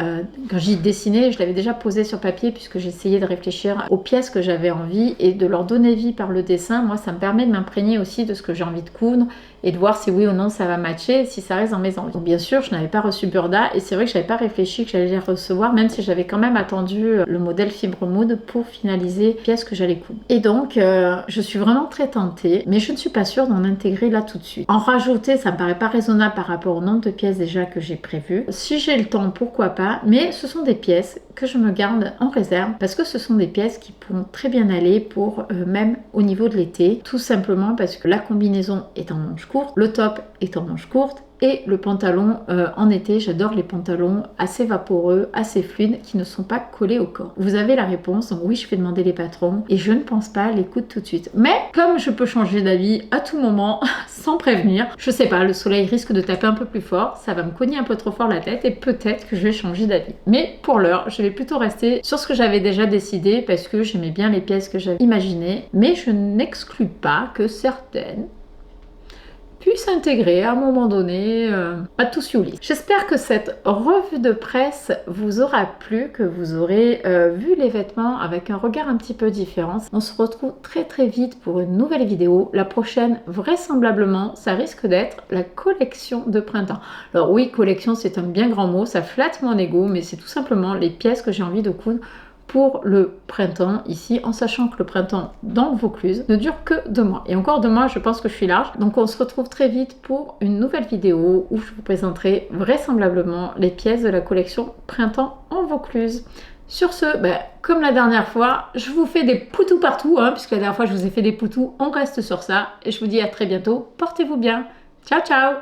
quand j'y dessinais, je l'avais déjà posée sur papier puisque j'essayais de réfléchir aux pièces que j'avais envie et de leur donner vie par le dessin. Moi, ça me permet de m'imprégner aussi de ce que j'ai envie de coudre et de voir si oui ou non ça va matcher, si ça reste dans mes envies. Donc bien sûr, je n'avais pas reçu Burda et c'est vrai que je n'avais pas réfléchi que j'allais les recevoir, même si j'avais quand même attendu le modèle Fibre Mood pour finaliser les pièces que j'allais coudre. Et donc, je suis vraiment très tentée, mais je ne suis pas sûre d'en intégrer là tout de suite. En rajouter, ça me paraît pas raisonnable par rapport au nombre de pièces déjà que j'ai prévues. Si j'ai le temps, pourquoi pas, mais ce sont des pièces que je me garde en réserve parce que ce sont des pièces qui pourront très bien aller pour même au niveau de l'été, tout simplement parce que la combinaison est en manche courte, le top est en manche courte et le pantalon en été, j'adore les pantalons assez vaporeux, assez fluides, qui ne sont pas collés au corps. Vous avez la réponse, donc oui, je vais demander les patrons et je ne pense pas les coudre tout de suite. Mais comme je peux changer d'avis à tout moment, sans prévenir, je sais pas, le soleil risque de taper un peu plus fort, ça va me cogner un peu trop fort la tête et peut-être que je vais changer d'avis. Mais pour l'heure, je vais plutôt rester sur ce que j'avais déjà décidé parce que j'aimais bien les pièces que j'avais imaginées, mais je n'exclus pas que certaines puisse intégrer à un moment donné à tout Siouli. J'espère que cette revue de presse vous aura plu, que vous aurez vu les vêtements avec un regard un petit peu différent. On se retrouve très vite pour une nouvelle vidéo. La prochaine, vraisemblablement, ça risque d'être la collection de printemps. Alors oui, collection, c'est un bien grand mot, ça flatte mon ego, mais c'est tout simplement les pièces que j'ai envie de coudre pour le printemps ici, en sachant que le printemps dans le Vaucluse ne dure que 2 mois. Et encore 2 mois, je pense que je suis large. Donc on se retrouve très vite pour une nouvelle vidéo où je vous présenterai vraisemblablement les pièces de la collection printemps en Vaucluse. Sur ce, comme la dernière fois, je vous fais des poutous partout, puisque la dernière fois je vous ai fait des poutous, on reste sur ça. Et je vous dis à très bientôt, portez-vous bien. Ciao ciao!